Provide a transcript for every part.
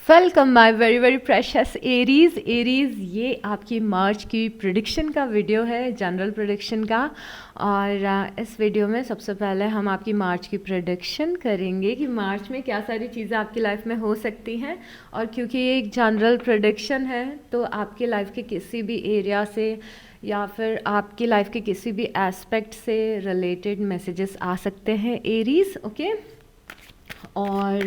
Welcome my very very precious Aries. ये आपकी मार्च की प्रिडिक्शन का वीडियो है, जनरल प्रिडिक्शन का। और इस वीडियो में सबसे पहले हम आपकी मार्च की प्रिडिक्शन करेंगे कि मार्च में क्या सारी चीज़ें आपकी लाइफ में हो सकती हैं। और क्योंकि ये एक जनरल प्रिडिक्शन है तो आपकी लाइफ के किसी भी एरिया से या फिर आपकी लाइफ के किसी भी एस्पेक्ट से रिलेटेड मैसेजेस आ सकते हैं एरीज। ओके और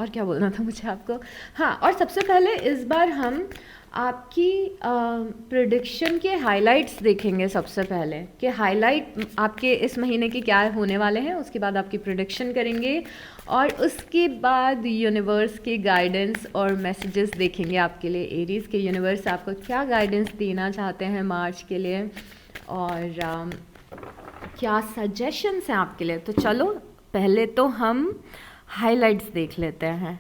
क्या बोलना था मुझे आपको। हाँ, और सबसे पहले इस बार हम आपकी प्रिडिक्शन के हाइलाइट्स देखेंगे। सबसे पहले कि हाइलाइट आपके इस महीने के क्या होने वाले हैं, उसके बाद आपकी प्रिडिक्शन करेंगे और उसके बाद यूनिवर्स के गाइडेंस और मैसेजेस देखेंगे आपके लिए। एरीज के यूनिवर्स आपको क्या गाइडेंस देना चाहते हैं मार्च के लिए और क्या सजेशंस हैं आपके लिए। तो चलो पहले तो हम हाइलाइट्स देख लेते हैं,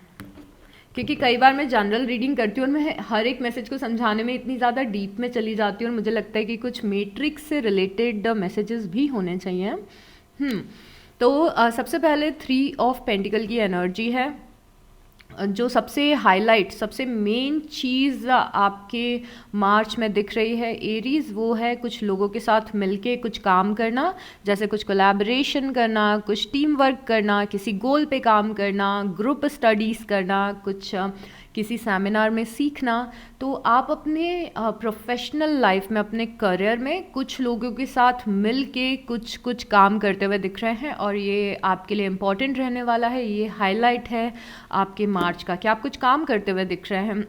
क्योंकि कई बार मैं जनरल रीडिंग करती हूँ और मैं हर एक मैसेज को समझाने में इतनी ज़्यादा डीप में चली जाती हूँ और मुझे लगता है कि कुछ मैट्रिक्स से रिलेटेड मैसेजेस भी होने चाहिए। तो सबसे पहले 3 ऑफ पेंटिकल की एनर्जी है। जो सबसे हाईलाइट, सबसे मेन चीज़ आपके मार्च में दिख रही है एरीज, वो है कुछ लोगों के साथ मिलके कुछ काम करना, जैसे कुछ कोलैबोरेशन करना, कुछ टीम वर्क करना, किसी गोल पे काम करना, ग्रुप स्टडीज़ करना, कुछ किसी सेमिनार में सीखना। तो आप अपने प्रोफेशनल लाइफ में, अपने करियर में कुछ लोगों के साथ मिल के कुछ काम करते हुए दिख रहे हैं और ये आपके लिए इम्पॉर्टेंट रहने वाला है। ये हाईलाइट है आपके मार्च का कि आप कुछ काम करते हुए दिख रहे हैं,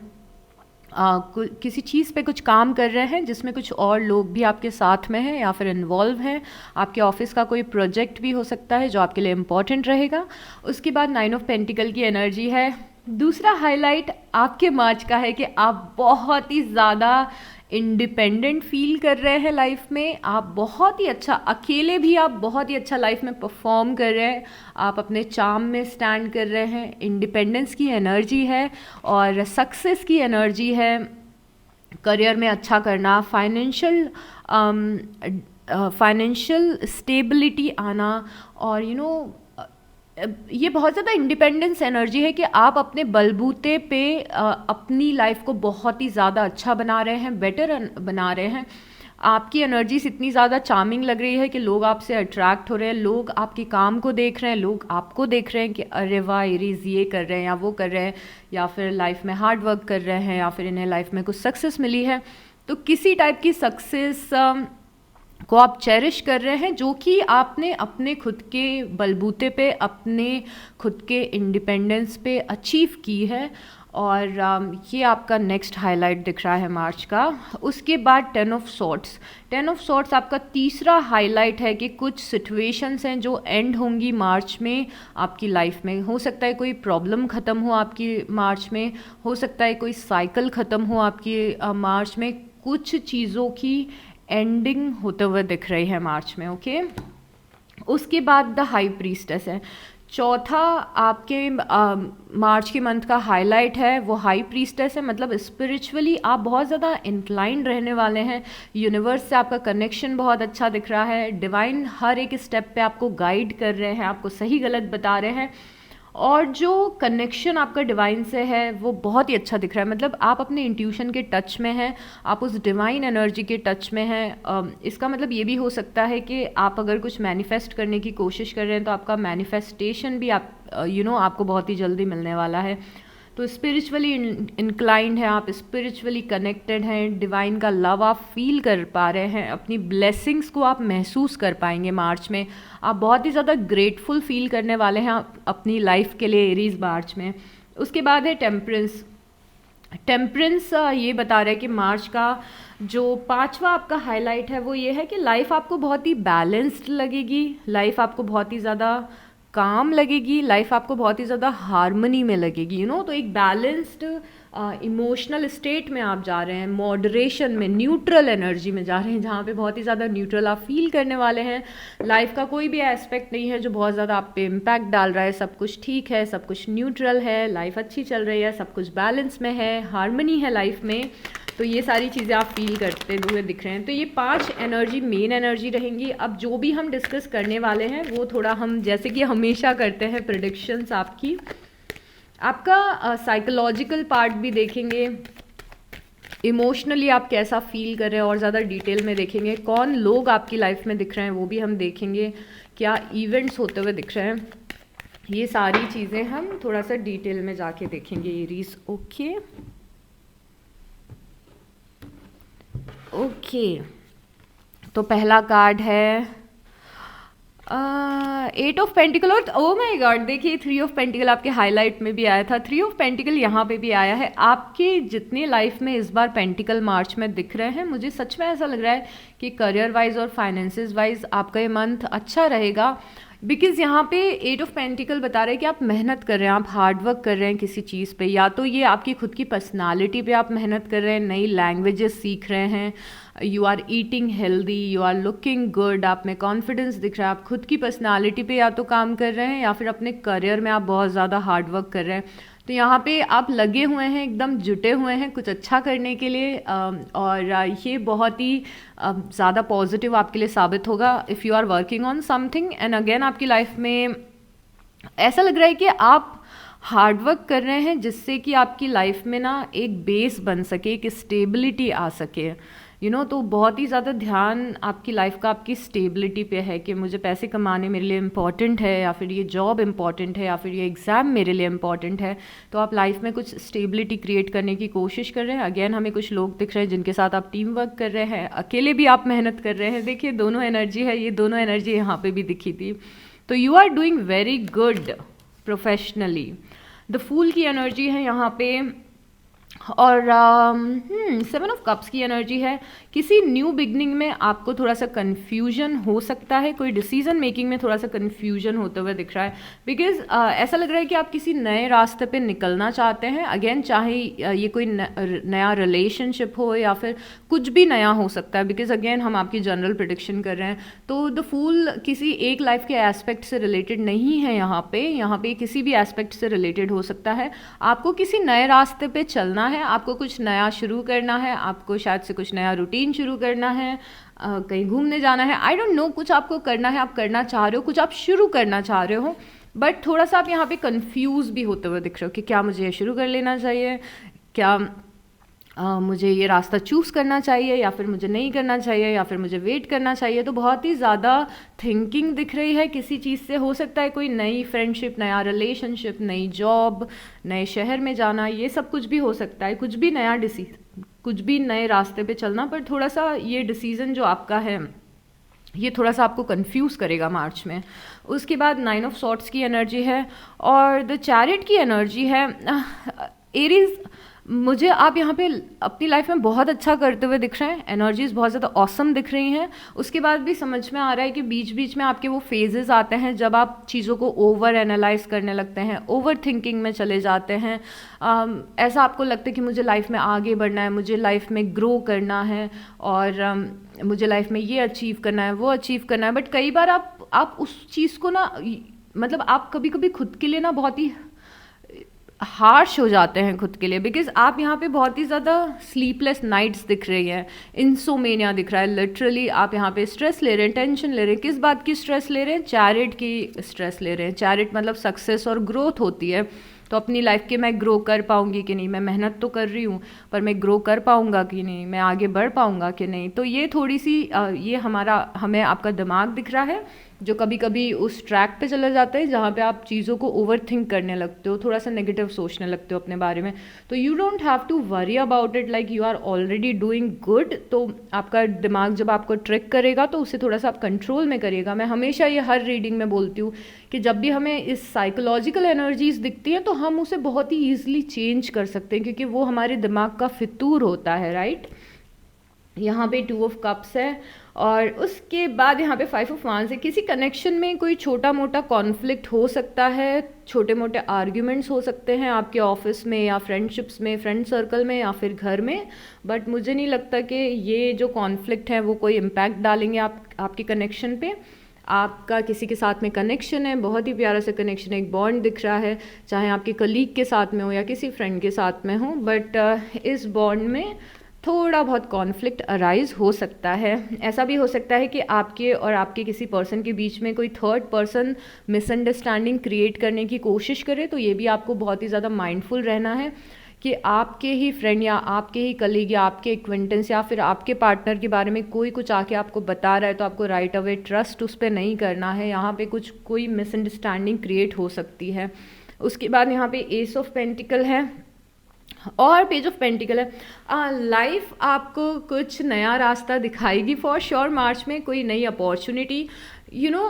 किसी चीज़ पे कुछ काम कर रहे हैं जिसमें कुछ और लोग भी आपके साथ में हैं या फिर इन्वॉल्व हैं। आपके ऑफिस का कोई प्रोजेक्ट भी हो सकता है जो आपके लिए इम्पॉर्टेंट रहेगा। उसके बाद 9 ऑफ पेंटिकल की एनर्जी है। दूसरा हाईलाइट आपके मार्च का है कि आप बहुत ही ज़्यादा इंडिपेंडेंट फील कर रहे हैं लाइफ में। आप बहुत ही अच्छा, अकेले भी आप बहुत ही अच्छा लाइफ में परफॉर्म कर रहे हैं। आप अपने चार्म में स्टैंड कर रहे हैं। इंडिपेंडेंस की एनर्जी है और सक्सेस की एनर्जी है। करियर में अच्छा करना, फाइनेंशियल स्टेबिलिटी आना और ये बहुत ज़्यादा इंडिपेंडेंस एनर्जी है कि आप अपने बलबूते पे अपनी लाइफ को बहुत ही ज़्यादा अच्छा बना रहे हैं, बेटर बना रहे हैं। आपकी एनर्जीज इतनी ज़्यादा चार्मिंग लग रही है कि लोग आपसे अट्रैक्ट हो रहे हैं, लोग आपके काम को देख रहे हैं, लोग आपको देख रहे हैं कि अरे वाह एरीज ये कर रहे हैं या वो कर रहे हैं, या फिर लाइफ में हार्ड वर्क कर रहे हैं, या फिर इन्हें लाइफ में कुछ सक्सेस मिली है। तो किसी टाइप की सक्सेस को आप चेरिश कर रहे हैं, जो कि आपने अपने खुद के बलबूते पे, अपने खुद के इंडिपेंडेंस पे अचीव की है। और ये आपका नेक्स्ट हाईलाइट दिख रहा है मार्च का। उसके बाद 10 ऑफ सॉर्ट्स आपका तीसरा हाईलाइट है कि कुछ सिचुएशंस हैं जो एंड होंगी मार्च में आपकी लाइफ में। हो सकता है कोई प्रॉब्लम ख़त्म हो आपकी मार्च में, हो सकता है कोई साइकिल ख़त्म हो आपकी मार्च में। कुछ चीज़ों की एंडिंग होते हुए दिख रही है मार्च में। ओके, उसके बाद द हाई प्रीस्टेस है। चौथा आपके मार्च के मंथ का हाईलाइट है, वो हाई प्रीस्टेस है। मतलब स्पिरिचुअली आप बहुत ज़्यादा इंक्लाइंड रहने वाले हैं। यूनिवर्स से आपका कनेक्शन बहुत अच्छा दिख रहा है। डिवाइन हर एक स्टेप पे आपको गाइड कर रहे हैं, आपको सही गलत बता रहे हैं। और जो कनेक्शन आपका डिवाइन से है वो बहुत ही अच्छा दिख रहा है। मतलब आप अपने इंट्यूशन के टच में हैं, आप उस डिवाइन एनर्जी के टच में हैं। इसका मतलब ये भी हो सकता है कि आप अगर कुछ मैनिफेस्ट करने की कोशिश कर रहे हैं तो आपका मैनिफेस्टेशन भी आपको बहुत ही जल्दी मिलने वाला है। तो स्पिरिचुअली इंक्लाइंड है आप, स्पिरिचुअली कनेक्टेड हैं, डिवाइन का लव आप फील कर पा रहे हैं, अपनी ब्लेसिंग्स को आप महसूस कर पाएंगे मार्च में। आप बहुत ही ज़्यादा ग्रेटफुल फील करने वाले हैं अपनी लाइफ के लिए एरीज मार्च में। उसके बाद है टेम्परेंस ये बता रहा है कि मार्च का जो 5वां आपका हाईलाइट है वो ये है कि लाइफ आपको बहुत ही बैलेंस्ड लगेगी, लाइफ आपको बहुत ही ज़्यादा काम लगेगी, लाइफ आपको बहुत ही ज़्यादा हार्मनी में लगेगी। तो एक बैलेंस्ड इमोशनल स्टेट में आप जा रहे हैं, मॉडरेशन में, न्यूट्रल एनर्जी में जा रहे हैं, जहाँ पे बहुत ही ज़्यादा न्यूट्रल आप फील करने वाले हैं। लाइफ का कोई भी एस्पेक्ट नहीं है जो बहुत ज़्यादा आप पे इम्पैक्ट डाल रहा है। सब कुछ ठीक है, सब कुछ न्यूट्रल है, लाइफ अच्छी चल रही है, सब कुछ बैलेंस में है, हार्मनी है लाइफ में। तो ये सारी चीज़ें आप फील करते हुए दिख रहे हैं। तो ये 5 एनर्जी मेन एनर्जी रहेंगी। अब जो भी हम डिस्कस करने वाले हैं वो थोड़ा हम, जैसे कि हमेशा करते हैं प्रेडिक्शंस आपकी, आपका साइकोलॉजिकल पार्ट भी देखेंगे, इमोशनली आप कैसा फील कर रहे हैं और ज़्यादा डिटेल में देखेंगे, कौन लोग आपकी लाइफ में दिख रहे हैं वो भी हम देखेंगे, क्या इवेंट्स होते हुए दिख रहे हैं, ये सारी चीज़ें हम थोड़ा सा डिटेल में जाके देखेंगे एरीज। ओके ओके, तो पहला कार्ड है 8 ऑफ पेंटिकल, और ओ माय गॉड देखिए 3 ऑफ पेंटिकल आपके हाईलाइट में भी आया था, 3 ऑफ पेंटिकल यहाँ पे भी आया है। आपके जितने लाइफ में इस बार पेंटिकल मार्च में दिख रहे हैं, मुझे सच में ऐसा लग रहा है कि करियर वाइज और फाइनेंसेस वाइज आपका ये मंथ अच्छा रहेगा, बिकॉज यहाँ पे 8 ऑफ पेंटिकल बता रहे हैं कि आप मेहनत कर रहे हैं, आप हार्ड वर्क कर रहे हैं किसी चीज़ पे, या तो ये आपकी खुद की पर्सनालिटी पे आप मेहनत कर रहे हैं, नई लैंग्वेजेस सीख रहे हैं, you are eating healthy, you are looking good, आप में कॉन्फिडेंस दिख रहा है, आप खुद की पर्सनालिटी पे या तो काम कर रहे हैं या फिर अपने करियर में आप बहुत ज़्यादा हार्ड वर्क कर रहे हैं। तो यहाँ पे आप लगे हुए हैं, एकदम जुटे हुए हैं कुछ अच्छा करने के लिए, और ये बहुत ही ज़्यादा पॉजिटिव आपके लिए साबित होगा if you are working on something. And again आपकी लाइफ में ऐसा लग रहा है कि आप हार्ड वर्क कर रहे हैं जिससे कि आपकी लाइफ में ना एक बेस बन सके, एक स्टेबिलिटी आ सके, तो बहुत ही ज़्यादा ध्यान आपकी लाइफ का आपकी स्टेबिलिटी पे है कि मुझे पैसे कमाने मेरे लिए इम्पॉर्टेंट है, या फिर ये जॉब इम्पॉर्टेंट है, या फिर ये एग्ज़ाम मेरे लिए इम्पॉर्टेंट है। तो आप लाइफ में कुछ स्टेबिलिटी क्रिएट करने की कोशिश कर रहे हैं। अगेन हमें कुछ लोग दिख रहे हैं जिनके साथ आप टीम वर्क कर रहे हैं, अकेले भी आप मेहनत कर रहे हैं। देखिए दोनों एनर्जी है, ये दोनों एनर्जी यहाँ पर भी दिखी थी। तो you are doing very good professionally. The fool की एनर्जी है यहाँ पे, और 7 ऑफ कप्स की एनर्जी है। किसी न्यू बिगनिंग में आपको थोड़ा सा कन्फ्यूजन हो सकता है, कोई डिसीजन मेकिंग में थोड़ा सा कन्फ्यूजन होते हुए दिख रहा है, बिकॉज ऐसा लग रहा है कि आप किसी नए रास्ते पे निकलना चाहते हैं। अगेन चाहे ये कोई नया रिलेशनशिप हो या फिर कुछ भी नया हो सकता है, बिकॉज अगेन हम आपकी जनरल प्रिडिक्शन कर रहे हैं। तो द फूल किसी एक लाइफ के एस्पेक्ट से रिलेटेड नहीं है, यहाँ पे किसी भी एस्पेक्ट से रिलेटेड हो सकता है। आपको किसी नए रास्ते पे चलना है, आपको कुछ नया शुरू करना है, आपको शायद से कुछ नया रूटीन शुरू करना है, कहीं घूमने जाना है, आई डोंट नो, कुछ आपको करना है, आप करना चाह रहे हो, कुछ आप शुरू करना चाह रहे हो, बट थोड़ा सा आप यहाँ पे कंफ्यूज भी होते हुए दिख रहे हो कि क्या मुझे ये शुरू कर लेना चाहिए, क्या मुझे ये रास्ता चूज़ करना चाहिए, या फिर मुझे नहीं करना चाहिए, या फिर मुझे वेट करना चाहिए। तो बहुत ही ज़्यादा थिंकिंग दिख रही है किसी चीज़ से। हो सकता है कोई नई फ्रेंडशिप, नया रिलेशनशिप, नई जॉब, नए शहर में जाना, ये सब कुछ भी हो सकता है, कुछ भी नया कुछ भी नए रास्ते पे चलना। पर थोड़ा सा ये डिसीज़न जो आपका है ये थोड़ा सा आपको कंफ्यूज करेगा मार्च में। उसके बाद 9 ऑफ सॉर्ट्स की एनर्जी है और द चैरिट की एनर्जी है। एरीज, मुझे आप यहाँ पे अपनी लाइफ में बहुत अच्छा करते हुए दिख रहे हैं, एनर्जीज बहुत ज़्यादा ऑसम दिख रही हैं। उसके बाद भी समझ में आ रहा है कि बीच बीच में आपके वो फेजेस आते हैं जब आप चीज़ों को ओवर एनालाइज करने लगते हैं, ओवर थिंकिंग में चले जाते हैं। ऐसा आपको लगता है कि मुझे लाइफ में आगे बढ़ना है, मुझे लाइफ में ग्रो करना है, और मुझे लाइफ में ये अचीव करना है, वो अचीव करना है। बट कई बार आप उस चीज़ को ना, मतलब आप कभी कभी खुद के लिए ना बहुत ही हार्श हो जाते हैं खुद के लिए, बिकॉज आप यहाँ पे बहुत ही ज़्यादा स्लीपलेस नाइट्स दिख रही हैं, इंसोमेनिया दिख रहा है। लिटरली आप यहाँ पे स्ट्रेस ले रहे हैं, टेंशन ले रहे हैं। किस बात की स्ट्रेस ले रहे हैं? चैरिट की स्ट्रेस ले रहे हैं। चैरिट मतलब सक्सेस और ग्रोथ होती है। तो अपनी लाइफ के मैं ग्रो कर पाऊंगी कि नहीं, मैं मेहनत तो कर रही हूँ पर मैं ग्रो कर पाऊंगा कि नहीं, मैं आगे बढ़ पाऊंगा कि नहीं। तो ये थोड़ी सी ये हमें आपका दिमाग दिख रहा है जो कभी कभी उस ट्रैक पे चला जाता है जहाँ पे आप चीज़ों को ओवर थिंक करने लगते हो, थोड़ा सा नेगेटिव सोचने लगते हो अपने बारे में। तो you don't have to worry about it, like you are already doing good. तो आपका दिमाग जब आपको ट्रिक करेगा तो उसे थोड़ा सा आप कंट्रोल में करिएगा। मैं हमेशा ये हर रीडिंग में बोलती हूँ कि जब भी हमें इस साइकोलॉजिकल एनर्जीज दिखती हैं तो हम उसे बहुत ही ईजिली चेंज कर सकते हैं, क्योंकि वो हमारे दिमाग का फितूर होता है, राइट। यहाँ पे 2 ऑफ कप्स है और उसके बाद यहाँ पे 5 ऑफ वांड्स है। किसी कनेक्शन में कोई छोटा मोटा कॉन्फ्लिक्ट हो सकता है, छोटे मोटे आर्ग्यूमेंट्स हो सकते हैं आपके ऑफिस में या फ्रेंडशिप्स में, फ्रेंड सर्कल में या फिर घर में। बट मुझे नहीं लगता कि ये जो कॉन्फ्लिक्ट है वो कोई इम्पैक्ट डालेंगे आपके कनेक्शन पे। आपका किसी के साथ में कनेक्शन है, बहुत ही प्यारा सा कनेक्शन है, एक बॉन्ड दिख रहा है, चाहे आपके कलीग के साथ में हो या किसी फ्रेंड के साथ में हो। बट इस बॉन्ड में थोड़ा बहुत कॉन्फ्लिक्ट अराइज हो सकता है। ऐसा भी हो सकता है कि आपके और आपके किसी पर्सन के बीच में कोई थर्ड पर्सन मिसअंडरस्टैंडिंग क्रिएट करने की कोशिश करे, तो ये भी आपको बहुत ही ज़्यादा माइंडफुल रहना है कि आपके ही फ्रेंड या आपके ही कलीग या आपके एक्वेंटेंस या फिर आपके पार्टनर के बारे में कोई कुछ आके आपको बता रहा है, तो आपको राइट अवे ट्रस्ट उस पर नहीं करना है। यहाँ पे कोई मिसअंडरस्टैंडिंग क्रिएट हो सकती है। उसके बाद यहाँ पे एस ऑफ पेंटिकल है और पेज ऑफ पेंटिकल है। लाइफ आपको कुछ नया रास्ता दिखाएगी फॉर श्योर मार्च में, कोई नई अपॉर्चुनिटी, यू नो,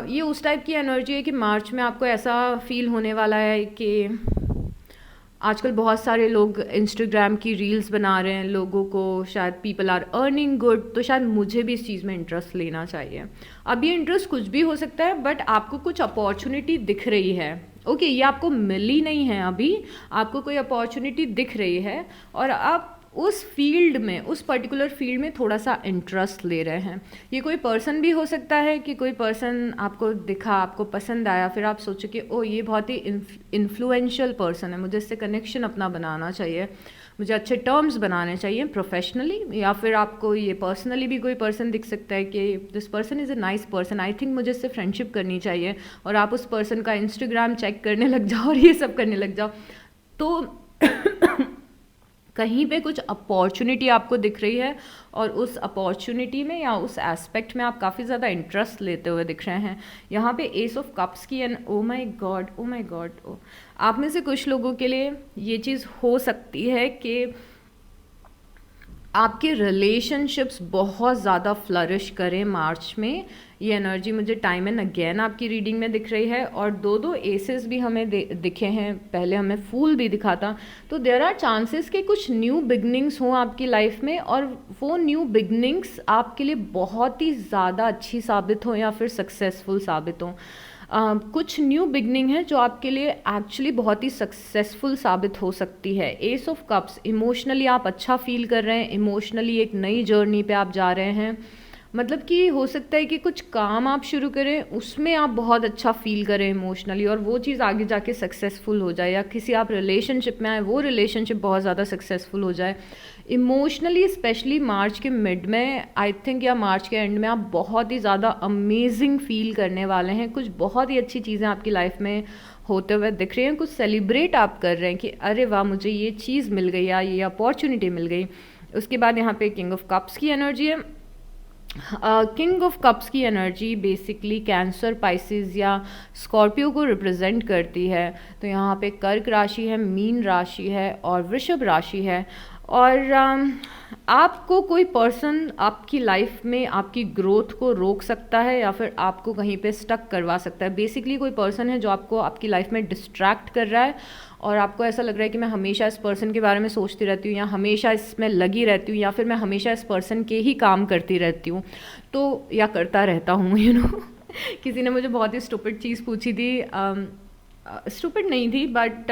ये उस टाइप की एनर्जी है कि मार्च में आपको ऐसा फील होने वाला है कि आजकल बहुत सारे लोग इंस्टाग्राम की रील्स बना रहे हैं, लोगों को शायद पीपल आर अर्निंग गुड, तो शायद मुझे भी इस चीज़ में इंटरेस्ट लेना चाहिए। अब ये इंटरेस्ट कुछ भी हो सकता है, बट आपको कुछ अपॉर्चुनिटी दिख रही है। ओके, ये आपको मिली नहीं है अभी, आपको कोई अपॉर्चुनिटी दिख रही है और आप उस फील्ड में, उस पर्टिकुलर फील्ड में थोड़ा सा इंटरेस्ट ले रहे हैं। ये कोई पर्सन भी हो सकता है कि कोई पर्सन आपको दिखा, आपको पसंद आया, फिर आप सोचो कि ओ ये बहुत ही इन्फ्लुएंशियल पर्सन है, मुझे इससे कनेक्शन अपना बनाना चाहिए, मुझे अच्छे टर्म्स बनाने चाहिए प्रोफेशनली, या फिर आपको ये पर्सनली भी कोई पर्सन दिख सकता है कि this person is a nice person, I think मुझे इससे फ्रेंडशिप करनी चाहिए, और आप उस पर्सन का इंस्टाग्राम चेक करने लग जाओ और ये सब करने लग जाओ। तो कहीं पे कुछ अपॉर्चुनिटी आपको दिख रही है और उस अपॉर्चुनिटी में या उस एस्पेक्ट में आप काफ़ी ज़्यादा इंटरेस्ट लेते हुए दिख रहे हैं। यहाँ पे एस ऑफ कप्स की and oh my God, oh my God, आप में से कुछ लोगों के लिए ये चीज़ हो सकती है कि आपके रिलेशनशिप्स बहुत ज़्यादा फ्लरिश करें मार्च में। ये एनर्जी मुझे टाइम एंड अगेन आपकी रीडिंग में दिख रही है, और दो एसेस भी हमें दिखे हैं, पहले हमें फूल भी दिखा था। तो देयर आर चांसेस कि कुछ न्यू बिगनिंग्स हों आपकी लाइफ में, और वो न्यू बिगनिंग्स आपके लिए बहुत ही ज़्यादा अच्छी साबित हों या फिर सक्सेसफुल साबित हों। कुछ न्यू बिगनिंग है जो आपके लिए एक्चुअली बहुत ही सक्सेसफुल साबित हो सकती है। एस ऑफ कप्स, इमोशनली आप अच्छा फील कर रहे हैं, इमोशनली एक नई जर्नी पे आप जा रहे हैं, मतलब कि हो सकता है कि कुछ काम आप शुरू करें, उसमें आप बहुत अच्छा फील करें इमोशनली, और वो चीज़ आगे जाके सक्सेसफुल हो जाए, या किसी आप रिलेशनशिप में आए, वो रिलेशनशिप बहुत ज़्यादा सक्सेसफुल हो जाए इमोशनली। स्पेशली मार्च के मिड में आई थिंक, या मार्च के एंड में आप बहुत ही ज़्यादा अमेजिंग फील करने वाले हैं। कुछ बहुत ही अच्छी चीज़ें आपकी लाइफ में होते हुए दिख रही हैं, कुछ सेलिब्रेट आप कर रहे हैं कि अरे वाह मुझे ये चीज़ मिल गई या ये अपॉर्चुनिटी मिल गई। उसके बाद यहाँ पे किंग ऑफ कप्स की एनर्जी है। किंग ऑफ कप्स की एनर्जी बेसिकली कैंसर, पाइसिस या स्कॉर्पियो को रिप्रेजेंट करती है। तो यहाँ पे कर्क राशि है, मीन राशि है और वृषभ राशि है। और आपको कोई पर्सन आपकी लाइफ में आपकी ग्रोथ को रोक सकता है या फिर आपको कहीं पे स्टक करवा सकता है। बेसिकली कोई पर्सन है जो आपको आपकी लाइफ में डिस्ट्रैक्ट कर रहा है, और आपको ऐसा लग रहा है कि मैं हमेशा इस पर्सन के बारे में सोचती रहती हूँ, या हमेशा इसमें लगी रहती हूँ, या फिर मैं हमेशा इस पर्सन के ही काम करती रहती हूँ, तो या करता रहता हूँ, यू नो। किसी ने मुझे बहुत ही स्टूपिड चीज़ पूछी थी, स्टूपिड नहीं थी बट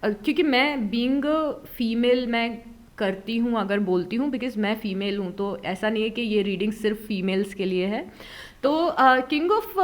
क्योंकि मैं बीइंग फीमेल मैं करती हूँ अगर बोलती हूँ, बिकॉज मैं फ़ीमेल हूँ, तो ऐसा नहीं है कि ये रीडिंग सिर्फ फीमेल्स के लिए है। तो किंग ऑफ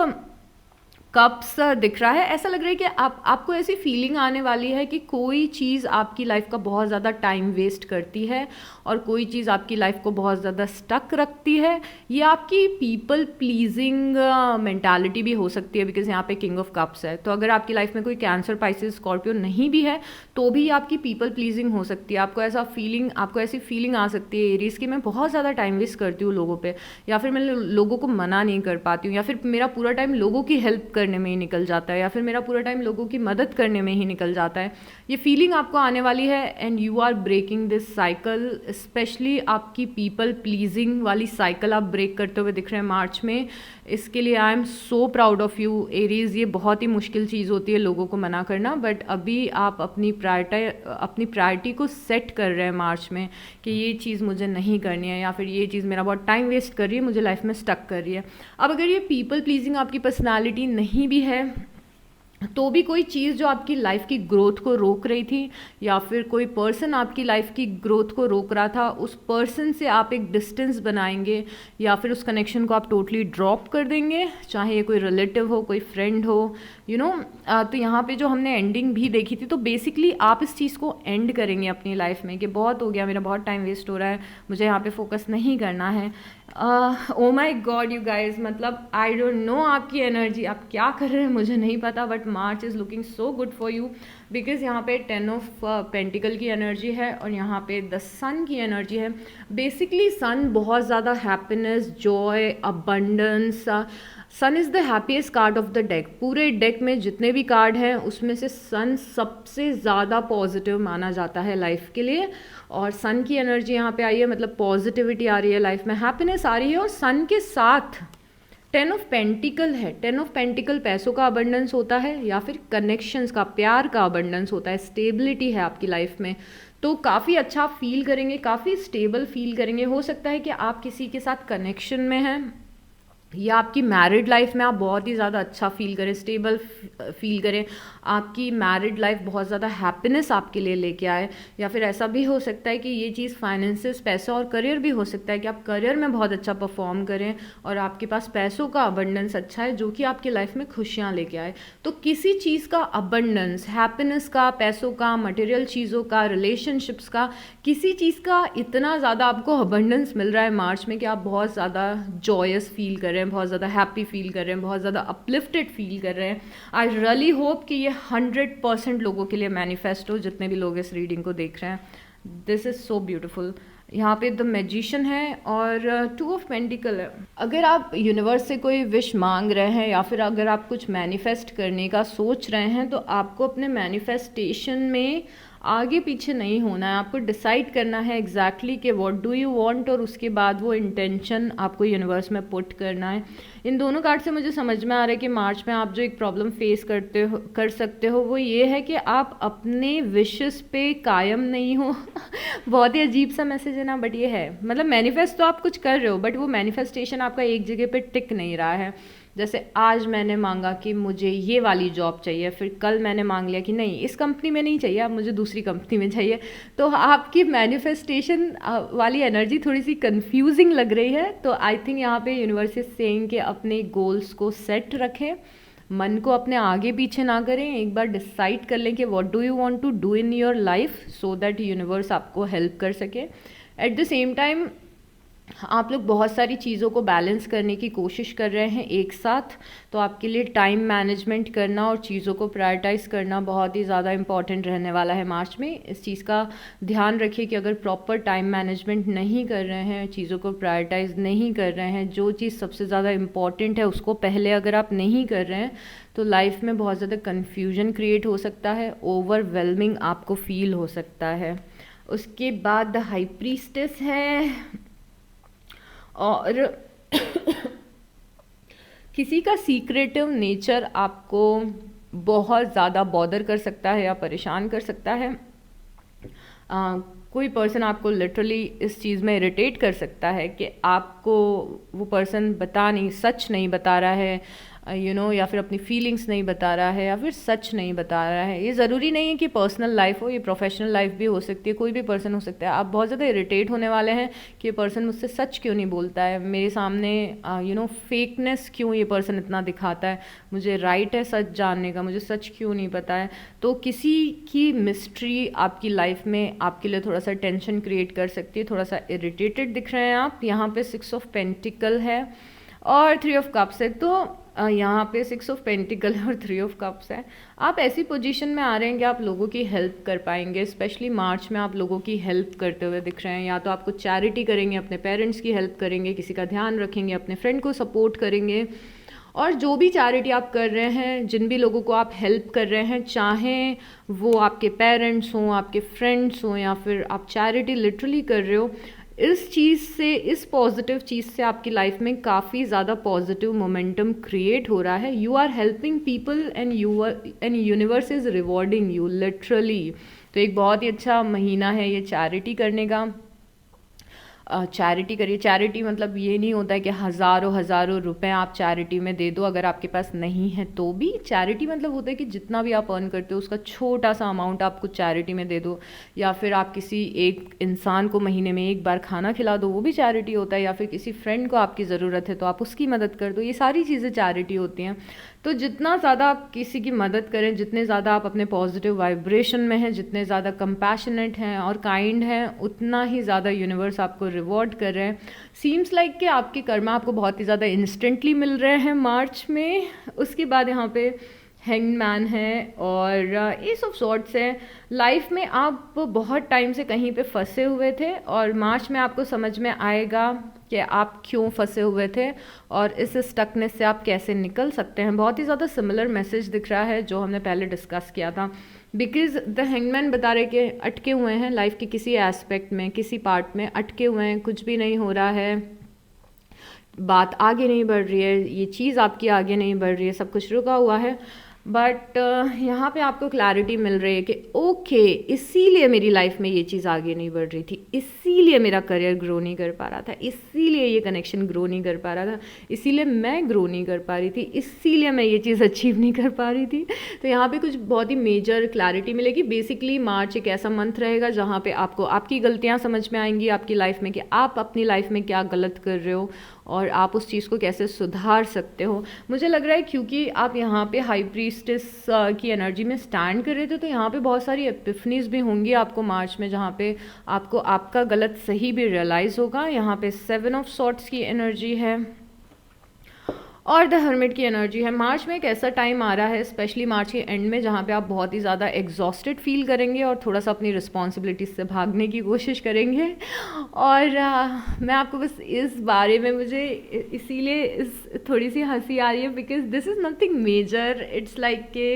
कप्स दिख रहा है, ऐसा लग रहा है कि आपको ऐसी फीलिंग आने वाली है कि कोई चीज़ आपकी लाइफ का बहुत ज़्यादा टाइम वेस्ट करती है और कोई चीज़ आपकी लाइफ को बहुत ज़्यादा स्टक रखती है। ये आपकी पीपल प्लीजिंग मेंटालिटी भी हो सकती है, बिकॉज यहाँ पे किंग ऑफ कप्स है। तो अगर आपकी लाइफ में कोई कैंसर, पाइसिस, स्कॉर्पियो नहीं भी है तो भी आपकी पीपल प्लीजिंग हो सकती है। आपको ऐसी फीलिंग आ सकती है एरीज की मैं बहुत ज़्यादा टाइम वेस्ट करती हूँ लोगों पर, या फिर मैं लोगों को मना नहीं कर पाती हूँ, या फिर मेरा पूरा टाइम लोगों की हेल्प करने में ही निकल जाता है, या फिर मेरा पूरा टाइम लोगों की मदद करने में ही निकल जाता है। ये फीलिंग आपको आने वाली है and you are breaking this cycle. Specially आपकी पीपल प्लीजिंग वाली साइकिल आप ब्रेक करते हुए दिख रहे हैं मार्च में। इसके लिए I am so proud of you Aries. ये बहुत ही मुश्किल चीज़ होती है लोगों को मना करना, बट अभी आप अपनी प्रायोरिटी को सेट कर रहे हैं मार्च में कि ये चीज़ मुझे नहीं करनी है, या फिर ये चीज़ मेरा बहुत टाइम वेस्ट कर रही है, मुझे लाइफ में स्टक कर रही है। अब अगर ये पीपल प्लीजिंग आपकी पर्सनैलिटी नहीं भी है तो भी कोई चीज़ जो आपकी लाइफ की ग्रोथ को रोक रही थी, या फिर कोई पर्सन आपकी लाइफ की ग्रोथ को रोक रहा था, उस पर्सन से आप एक डिस्टेंस बनाएंगे, या फिर उस कनेक्शन को आप टोटली ड्रॉप कर देंगे, चाहे ये कोई रिलेटिव हो, कोई फ्रेंड हो, तो यहाँ पे जो हमने एंडिंग भी देखी थी, तो बेसिकली आप इस चीज़ को एंड करेंगे अपनी लाइफ में कि बहुत हो गया, मेरा बहुत टाइम वेस्ट हो रहा है, मुझे यहाँ पे फोकस नहीं करना है। ओ माई गॉड यू गाइज, मतलब आई डोंट नो आपकी एनर्जी, आप क्या कर रहे हैं मुझे नहीं पता, but March is looking so good for you, because यहाँ पे 10 ऑफ पेंटिकल की एनर्जी है और यहाँ पे द सन की एनर्जी है। बेसिकली सन बहुत ज़्यादा happiness, joy, abundance, sun is the happiest card of the deck. पूरे डेक में जितने भी कार्ड हैं उसमें से सन सबसे ज़्यादा पॉजिटिव माना जाता है लाइफ के लिए, और सन की एनर्जी यहाँ पे आई है, मतलब पॉजिटिविटी आ रही है लाइफ में, हैप्पीनेस आ रही है, और सन के साथ 10 ऑफ पेंटिकल है। 10 ऑफ पेंटिकल पैसों का अबंडेंस होता है, या फिर कनेक्शंस का, प्यार का अबंडेंस होता है, स्टेबिलिटी है आपकी लाइफ में, तो काफ़ी अच्छा फील करेंगे, काफ़ी स्टेबल फील करेंगे। हो सकता है कि आप किसी के साथ कनेक्शन में हैं, या आपकी मैरिड लाइफ में आप बहुत ही ज़्यादा अच्छा फील करें, स्टेबल फील करें, आपकी मैरिड लाइफ बहुत ज़्यादा हैप्पीनेस आपके लिए लेके आए, या फिर ऐसा भी हो सकता है कि ये चीज़ फाइनेंसेस, पैसा और करियर भी हो सकता है कि आप करियर में बहुत अच्छा परफॉर्म करें और आपके पास पैसों का अबंडेंस अच्छा है जो कि आपकी लाइफ में खुशियाँ लेके आए। तो किसी चीज़ का अबंडेंस, हैप्पीनेस का, पैसों का, मटेरियल चीज़ों का, रिलेशनशिप्स का, किसी चीज़ का इतना ज़्यादा आपको अबंडेंस मिल रहा है मार्च में कि आप बहुत ज़्यादा जॉयस फील कर रहे हैं, बहुत ज़्यादा हैप्पी फील कर रहे हैं, बहुत ज़्यादा अपलिफ्टेड फील कर रहे हैं। आई रियली होप कि ये 100% लोगों के लिए मैनिफेस्ट हो, जितने भी लोग इस रीडिंग को देख रहे हैं। This is so beautiful. यहाँ पे द मैजिशियन है और 2 ऑफ पेंटिकल है। अगर आप यूनिवर्स से कोई विश मांग रहे हैं, या फिर अगर आप कुछ मैनिफेस्ट करने का सोच रहे हैं, तो आपको अपने मैनिफेस्टेशन में आगे पीछे नहीं होना है, आपको डिसाइड करना है एग्जैक्टली कि व्हाट डू यू वांट, और उसके बाद वो इंटेंशन आपको यूनिवर्स में पुट करना है। इन दोनों कार्ड से मुझे समझ में आ रहा है कि मार्च में आप जो एक प्रॉब्लम फेस कर सकते हो वो ये है कि आप अपने विशेस पे कायम नहीं हो। बहुत ही अजीब सा मैसेज है ना, बट ये है, मतलब मैनिफेस्ट तो आप कुछ कर रहे हो, बट वो मैनिफेस्टेशन आपका एक जगह पे टिक नहीं रहा है। जैसे आज मैंने मांगा कि मुझे ये वाली जॉब चाहिए, फिर कल मैंने मांग लिया कि नहीं इस कंपनी में नहीं चाहिए, अब मुझे दूसरी कंपनी में चाहिए, तो आपकी मैनिफेस्टेशन वाली एनर्जी थोड़ी सी कंफ्यूजिंग लग रही है। तो आई थिंक यहाँ पे यूनिवर्स इज सेइंग कि अपने गोल्स को सेट रखें, मन को अपने आगे पीछे ना करें, एक बार डिसाइड कर लें कि what do you want to do in your life, so that universe आपको हेल्प कर सके। एट द सेम टाइम आप लोग बहुत सारी चीज़ों को बैलेंस करने की कोशिश कर रहे हैं एक साथ, तो आपके लिए टाइम मैनेजमेंट करना और चीज़ों को प्रायोरिटाइज़ करना बहुत ही ज़्यादा इंपॉर्टेंट रहने वाला है मार्च में। इस चीज़ का ध्यान रखिए कि अगर प्रॉपर टाइम मैनेजमेंट नहीं कर रहे हैं, चीज़ों को प्रायोरिटाइज़ नहीं कर रहे हैं, जो चीज़ सबसे ज़्यादा इम्पॉर्टेंट है उसको पहले अगर आप नहीं कर रहे हैं, तो लाइफ में बहुत ज़्यादा कन्फ्यूजन क्रिएट हो सकता है, ओवरवेलमिंग आपको फील हो सकता है। उसके बाद द हाई प्रीस्टेस है, और किसी का सीक्रेटिव नेचर आपको बहुत ज़्यादा बॉदर कर सकता है या परेशान कर सकता है। कोई पर्सन आपको लिटरली इस चीज़ में इरिटेट कर सकता है कि आपको वो पर्सन सच नहीं बता रहा है, या फिर अपनी फीलिंग्स नहीं बता रहा है, या फिर सच नहीं बता रहा है। ये ज़रूरी नहीं है कि पर्सनल लाइफ हो, ये प्रोफेशनल लाइफ भी हो सकती है, कोई भी पर्सन हो सकता है। आप बहुत ज़्यादा इरिटेट होने वाले हैं कि ये पर्सन मुझसे सच क्यों नहीं बोलता है, मेरे सामने फेकनेस क्यों ये पर्सन इतना दिखाता है, मुझे राइट है सच जानने का, मुझे सच क्यों नहीं पता है। तो किसी की मिस्ट्री आपकी लाइफ में आपके लिए थोड़ा सा टेंशन क्रिएट कर सकती है, थोड़ा सा इरिटेटेड दिख रहे हैं आप। यहाँ पे 6 ऑफ पेंटिकल है और 3 ऑफ कप्स है, तो यहाँ पे 6 ऑफ पेंटिकल और 3 ऑफ कप्स है। आप ऐसी पोजीशन में आ रहे हैं कि आप लोगों की हेल्प कर पाएंगे, स्पेशली मार्च में आप लोगों की हेल्प करते हुए दिख रहे हैं। या तो आपको चैरिटी करेंगे, अपने पेरेंट्स की हेल्प करेंगे, किसी का ध्यान रखेंगे, अपने फ्रेंड को सपोर्ट करेंगे, और जो भी चैरिटी आप कर रहे हैं, जिन भी लोगों को आप हेल्प कर रहे हैं, चाहे वो आपके पेरेंट्स हों, आपके फ्रेंड्स हों, या फिर आप चैरिटी लिटरली कर रहे हो, इस चीज़ से, इस पॉजिटिव चीज़ से आपकी लाइफ में काफ़ी ज़्यादा पॉजिटिव मोमेंटम क्रिएट हो रहा है। You are helping people and universe is rewarding you literally. तो एक बहुत ही अच्छा महीना है ये चैरिटी करने का। चैरिटी करिए। चैरिटी मतलब ये नहीं होता है कि हज़ारों हज़ारों रुपए आप चैरिटी में दे दो अगर आपके पास नहीं है तो भी। चैरिटी मतलब होता है कि जितना भी आप अर्न करते हो उसका छोटा सा अमाउंट आप कुछ चैरिटी में दे दो, या फिर आप किसी एक इंसान को महीने में एक बार खाना खिला दो, वो भी चैरिटी होता है। या फिर किसी फ्रेंड को आपकी ज़रूरत है तो आप उसकी मदद कर दो, ये सारी चीज़ें चैरिटी होती हैं। तो जितना ज़्यादा आप किसी की मदद करें, जितने ज़्यादा आप अपने पॉजिटिव वाइब्रेशन में हैं, जितने ज़्यादा कंपैशनेट हैं और काइंड हैं, उतना ही ज़्यादा यूनिवर्स आपको रिवॉर्ड कर रहे हैं। सीम्स लाइक कि आपके कर्मा आपको बहुत ही ज़्यादा इंस्टेंटली मिल रहे हैं मार्च में। उसके बाद यहाँ पे हैंग्ड मैन है और एस ऑफ सॉर्ट्स है। लाइफ में आप बहुत टाइम से कहीं पे फंसे हुए थे और मार्च में आपको समझ में आएगा कि आप क्यों फंसे हुए थे और इस स्टकनेस से आप कैसे निकल सकते हैं। बहुत ही ज़्यादा सिमिलर मैसेज दिख रहा है जो हमने पहले डिस्कस किया था, बिकॉज द हैंगमैन बता रहे कि अटके हुए हैं लाइफ के किसी एस्पेक्ट में, किसी पार्ट में अटके हुए हैं, कुछ भी नहीं हो रहा है, बात आगे नहीं बढ़ रही है, ये चीज़ आपकी आगे नहीं बढ़ रही है, सब कुछ रुका हुआ है। बट यहाँ पे आपको क्लैरिटी मिल रही है कि ओके इसीलिए मेरी लाइफ में ये चीज़ आगे नहीं बढ़ रही थी, इसीलिए मेरा करियर ग्रो नहीं कर पा रहा था, इसीलिए ये कनेक्शन ग्रो नहीं कर पा रहा था, इसीलिए मैं ग्रो नहीं कर पा रही थी, इसीलिए मैं ये चीज़ अचीव नहीं कर पा रही थी। तो यहाँ पे कुछ बहुत ही मेजर क्लैरिटी मिलेगी। बेसिकली मार्च एक ऐसा मंथ रहेगा जहाँ पे आपको आपकी गलतियाँ समझ में आएंगी आपकी लाइफ में कि आप अपनी लाइफ में क्या गलत कर रहे हो और आप उस चीज़ को कैसे सुधार सकते हो। मुझे लग रहा है क्योंकि आप यहाँ पे हाई प्रीस्टेस की एनर्जी में स्टैंड कर रहे थे तो यहाँ पे बहुत सारी एपिफनीज भी होंगी आपको मार्च में, जहाँ पे आपको आपका गलत सही भी रियलाइज़ होगा। यहाँ पे 7 ऑफ सॉर्ट्स की एनर्जी है और द हर्मिट की एनर्जी है। मार्च में एक ऐसा टाइम आ रहा है, स्पेशली मार्च के एंड में, जहाँ पे आप बहुत ही ज़्यादा एग्जॉस्टेड फील करेंगे और थोड़ा सा अपनी रिस्पॉन्सिबिलिटीज से भागने की कोशिश करेंगे। और मैं आपको बस इस बारे में, मुझे इसीलिए इस थोड़ी सी हंसी आ रही है because this is nothing major. It's like के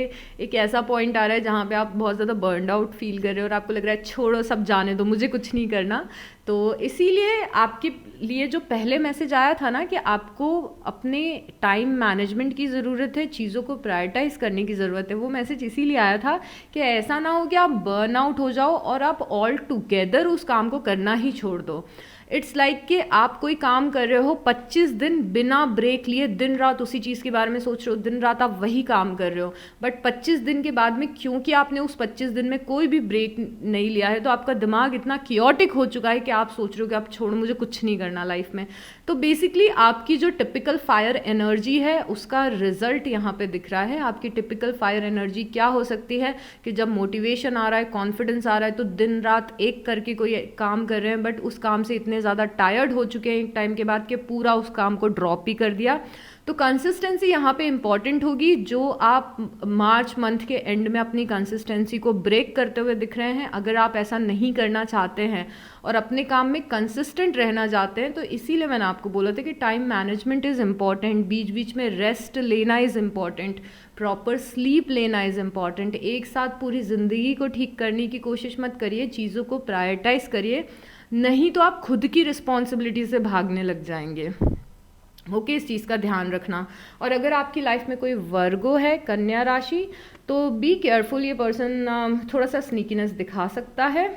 एक ऐसा पॉइंट आ रहा है जहाँ पे आप बहुत ज़्यादा बर्नड आउट फील कर रहे हो और आपको लग रहा है छोड़ो सब जाने दो, मुझे कुछ नहीं करना। तो इसीलिए आपके लिए जो पहले मैसेज आया था ना कि आपको अपने टाइम मैनेजमेंट की ज़रूरत है, चीज़ों को प्रायोरिटाइज करने की ज़रूरत है, वो मैसेज इसीलिए आया था कि ऐसा ना हो कि आप बर्न आउट हो जाओ और आप ऑल टुगेदर उस काम को करना ही छोड़ दो। इट्स लाइक कि आप कोई काम कर रहे हो 25 दिन बिना ब्रेक लिए, दिन रात उसी चीज़ के बारे में सोच रहे हो, दिन रात आप वही काम कर रहे हो, बट 25 दिन के बाद में क्योंकि आपने उस 25 दिन में कोई भी ब्रेक नहीं लिया है तो आपका दिमाग इतना कियोटिक हो चुका है कि आप सोच रहे हो कि आप छोड़ो, मुझे कुछ नहीं करना लाइफ में। तो बेसिकली आपकी जो टिपिकल फायर एनर्जी है उसका रिजल्ट यहाँ पे दिख रहा है। आपकी टिपिकल फायर एनर्जी क्या हो सकती है कि जब मोटिवेशन आ रहा है, कॉन्फिडेंस आ रहा है, तो दिन रात एक करके कोई काम कर रहे हैं बट उस काम से इतने ज़्यादा टायर्ड हो चुके हैं एक टाइम के बाद कि पूरा उस काम को ड्रॉप ही कर दिया। तो कंसिस्टेंसी यहाँ पे इंपॉर्टेंट होगी। जो आप मार्च मंथ के एंड में अपनी कंसिस्टेंसी को ब्रेक करते हुए दिख रहे हैं, अगर आप ऐसा नहीं करना चाहते हैं और अपने काम में कंसिस्टेंट रहना चाहते हैं तो इसीलिए मैंने आपको बोला था कि टाइम मैनेजमेंट इज़ इम्पॉर्टेंट, बीच बीच में रेस्ट लेना इज़ इम्पॉर्टेंट, प्रॉपर स्लीप लेना इज़ इम्पॉर्टेंट। एक साथ पूरी ज़िंदगी को ठीक करने की कोशिश मत करिए, चीज़ों को प्रायोरिटाइज करिए, नहीं तो आप खुद की रिस्पॉन्सिबिलिटी से भागने लग जाएंगे। ओके, इस चीज़ का ध्यान रखना। और अगर आपकी लाइफ में कोई वर्गो है, कन्या राशि, तो बी केयरफुल। ये पर्सन थोड़ा सा स्नीकीनेस दिखा सकता है,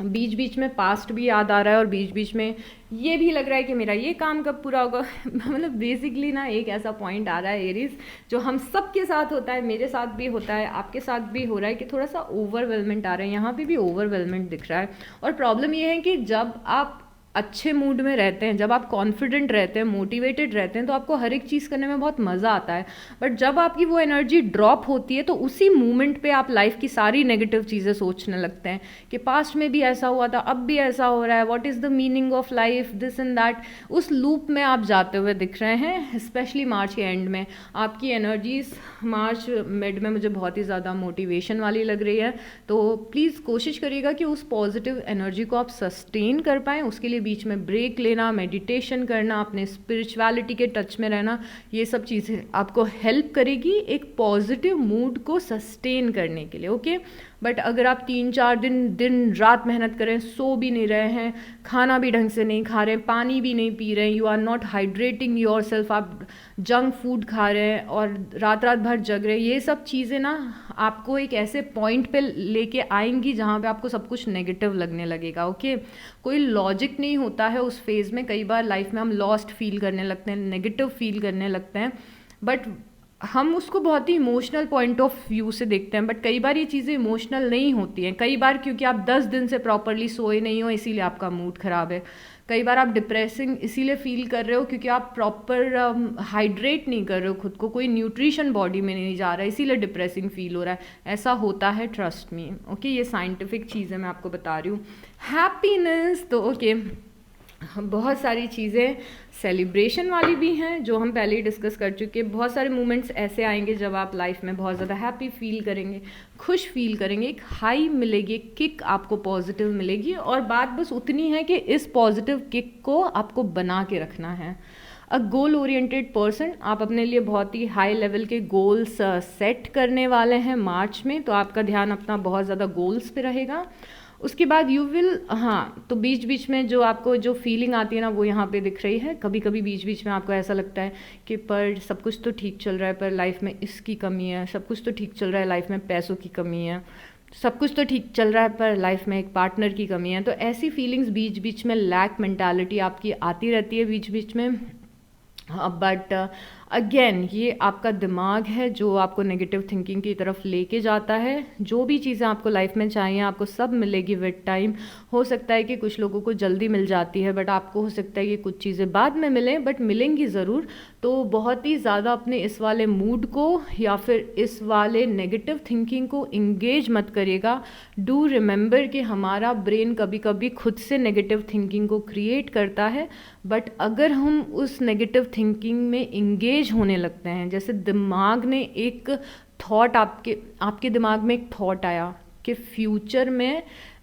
बीच बीच में पास्ट भी याद आ रहा है और बीच बीच में ये भी लग रहा है कि मेरा ये काम कब पूरा होगा। मतलब बेसिकली ना एक ऐसा पॉइंट आ रहा है एरीज जो हम सब के साथ होता है, मेरे साथ भी होता है, आपके साथ भी हो रहा है कि थोड़ा सा ओवरवेलमेंट आ रहा है। यहाँ पे भी ओवरवेलमेंट दिख रहा है और प्रॉब्लम ये है कि जब आप अच्छे मूड में रहते हैं, जब आप कॉन्फिडेंट रहते हैं, मोटिवेटेड रहते हैं, तो आपको हर एक चीज़ करने में बहुत मज़ा आता है। बट जब आपकी वो एनर्जी ड्रॉप होती है तो उसी मोमेंट पे आप लाइफ की सारी नेगेटिव चीज़ें सोचने लगते हैं कि पास्ट में भी ऐसा हुआ था, अब भी ऐसा हो रहा है, what is the meaning of life, this and that. उस लूप में आप जाते हुए दिख रहे हैं, स्पेशली मार्च के एंड में। आपकी एनर्जीज मार्च मिड में मुझे बहुत ही ज़्यादा मोटिवेशन वाली लग रही है। तो प्लीज़ कोशिश करिएगा कि उस पॉजिटिव एनर्जी को आप सस्टेन कर पाएँ। उसके लिए बीच में ब्रेक लेना, मेडिटेशन करना, अपने स्पिरिचुअलिटी के टच में रहना, ये सब चीज़ें आपको हेल्प करेगी एक पॉजिटिव मूड को सस्टेन करने के लिए। ओके, बट अगर आप 3-4 दिन दिन रात मेहनत करें, सो भी नहीं रहे हैं, खाना भी ढंग से नहीं खा रहे हैं, पानी भी नहीं पी रहे हैं, you are not hydrating yourself, आप जंक फूड खा रहे हैं और रात रात भर जग रहे हैं, ये सब चीज़ें ना आपको एक ऐसे पॉइंट पे लेके आएंगी जहाँ पे आपको सब कुछ नेगेटिव लगने लगेगा। ओके, कोई लॉजिक नहीं होता है उस फेज़ में। कई बार लाइफ में हम लॉस्ट फील करने लगते हैं, नेगेटिव फील करने लगते हैं, बट हम उसको बहुत ही इमोशनल पॉइंट ऑफ व्यू से देखते हैं। बट कई बार ये चीज़ें इमोशनल नहीं होती हैं। कई बार क्योंकि आप 10 दिन से प्रॉपरली सोए नहीं हो इसीलिए आपका मूड ख़राब है। कई बार आप डिप्रेसिंग इसीलिए फील कर रहे हो क्योंकि आप प्रॉपर हाइड्रेट नहीं कर रहे हो खुद को, कोई न्यूट्रिशन बॉडी में नहीं जा रहा है, इसीलिए डिप्रेसिंग फील हो रहा है। ऐसा होता है, ट्रस्ट मी। ओके, ये साइंटिफिक चीज़ें मैं आपको बता रही हूँ। हैप्पीनेस तो ओके, बहुत सारी चीज़ें सेलिब्रेशन वाली भी हैं जो हम पहले ही डिस्कस कर चुके हैं। बहुत सारे मोमेंट्स ऐसे आएंगे जब आप लाइफ में बहुत ज़्यादा हैप्पी फील करेंगे, खुश फील करेंगे, एक हाई मिलेगी, किक आपको पॉजिटिव मिलेगी। और बात बस उतनी है कि इस पॉजिटिव किक को आपको बना के रखना है। अ गोल ओरिएंटेड पर्सन, आप अपने लिए बहुत ही हाई लेवल के गोल्स सेट करने वाले हैं मार्च में, तो आपका ध्यान अपना बहुत ज़्यादा गोल्स पे रहेगा। उसके बाद यू विल, हाँ, तो बीच बीच में जो आपको जो फीलिंग आती है ना वो यहाँ पे दिख रही है। कभी कभी बीच बीच में आपको ऐसा लगता है कि पर सब कुछ तो ठीक चल रहा है, पर लाइफ में इसकी कमी है, सब कुछ तो ठीक चल रहा है, लाइफ में पैसों की कमी है, सब कुछ तो ठीक चल रहा है, पर लाइफ में एक पार्टनर की कमी है। तो ऐसी फीलिंग्स बीच बीच में, लैक मेंटालिटी आपकी आती रहती है बीच बीच में। बट अगेन ये आपका दिमाग है जो आपको नेगेटिव थिंकिंग की तरफ लेके जाता है। जो भी चीज़ें आपको लाइफ में चाहिए आपको सब मिलेगी विद टाइम। हो सकता है कि कुछ लोगों को जल्दी मिल जाती है, बट आपको हो सकता है कि कुछ चीज़ें बाद में मिलें, बट मिलेंगी ज़रूर। तो बहुत ही ज़्यादा अपने इस वाले मूड को या फिर इस वाले नेगेटिव थिंकिंग को इंगेज मत करिएगा। डू रिमेंबर कि हमारा ब्रेन कभी कभी खुद से नेगेटिव थिंकिंग को क्रिएट करता है, बट अगर हम उस नेगेटिव थिंकिंग में इंगेज होने लगते हैं, जैसे दिमाग ने एक थॉट, आपके दिमाग में एक थॉट आया कि फ्यूचर में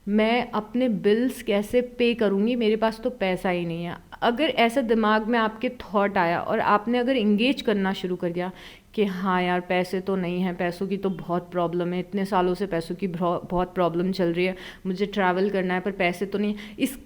मैं अपने बिल्स कैसे पे करूँगी, मेरे पास तो पैसा ही नहीं है। अगर ऐसा दिमाग में आपके थॉट आया और आपने अगर इंगेज करना शुरू कर दिया कि हाँ यार पैसे तो नहीं है, पैसों की तो बहुत प्रॉब्लम है, इतने सालों से पैसों की बहुत प्रॉब्लम चल रही है, मुझे ट्रैवल करना है पर पैसे तो नहीं,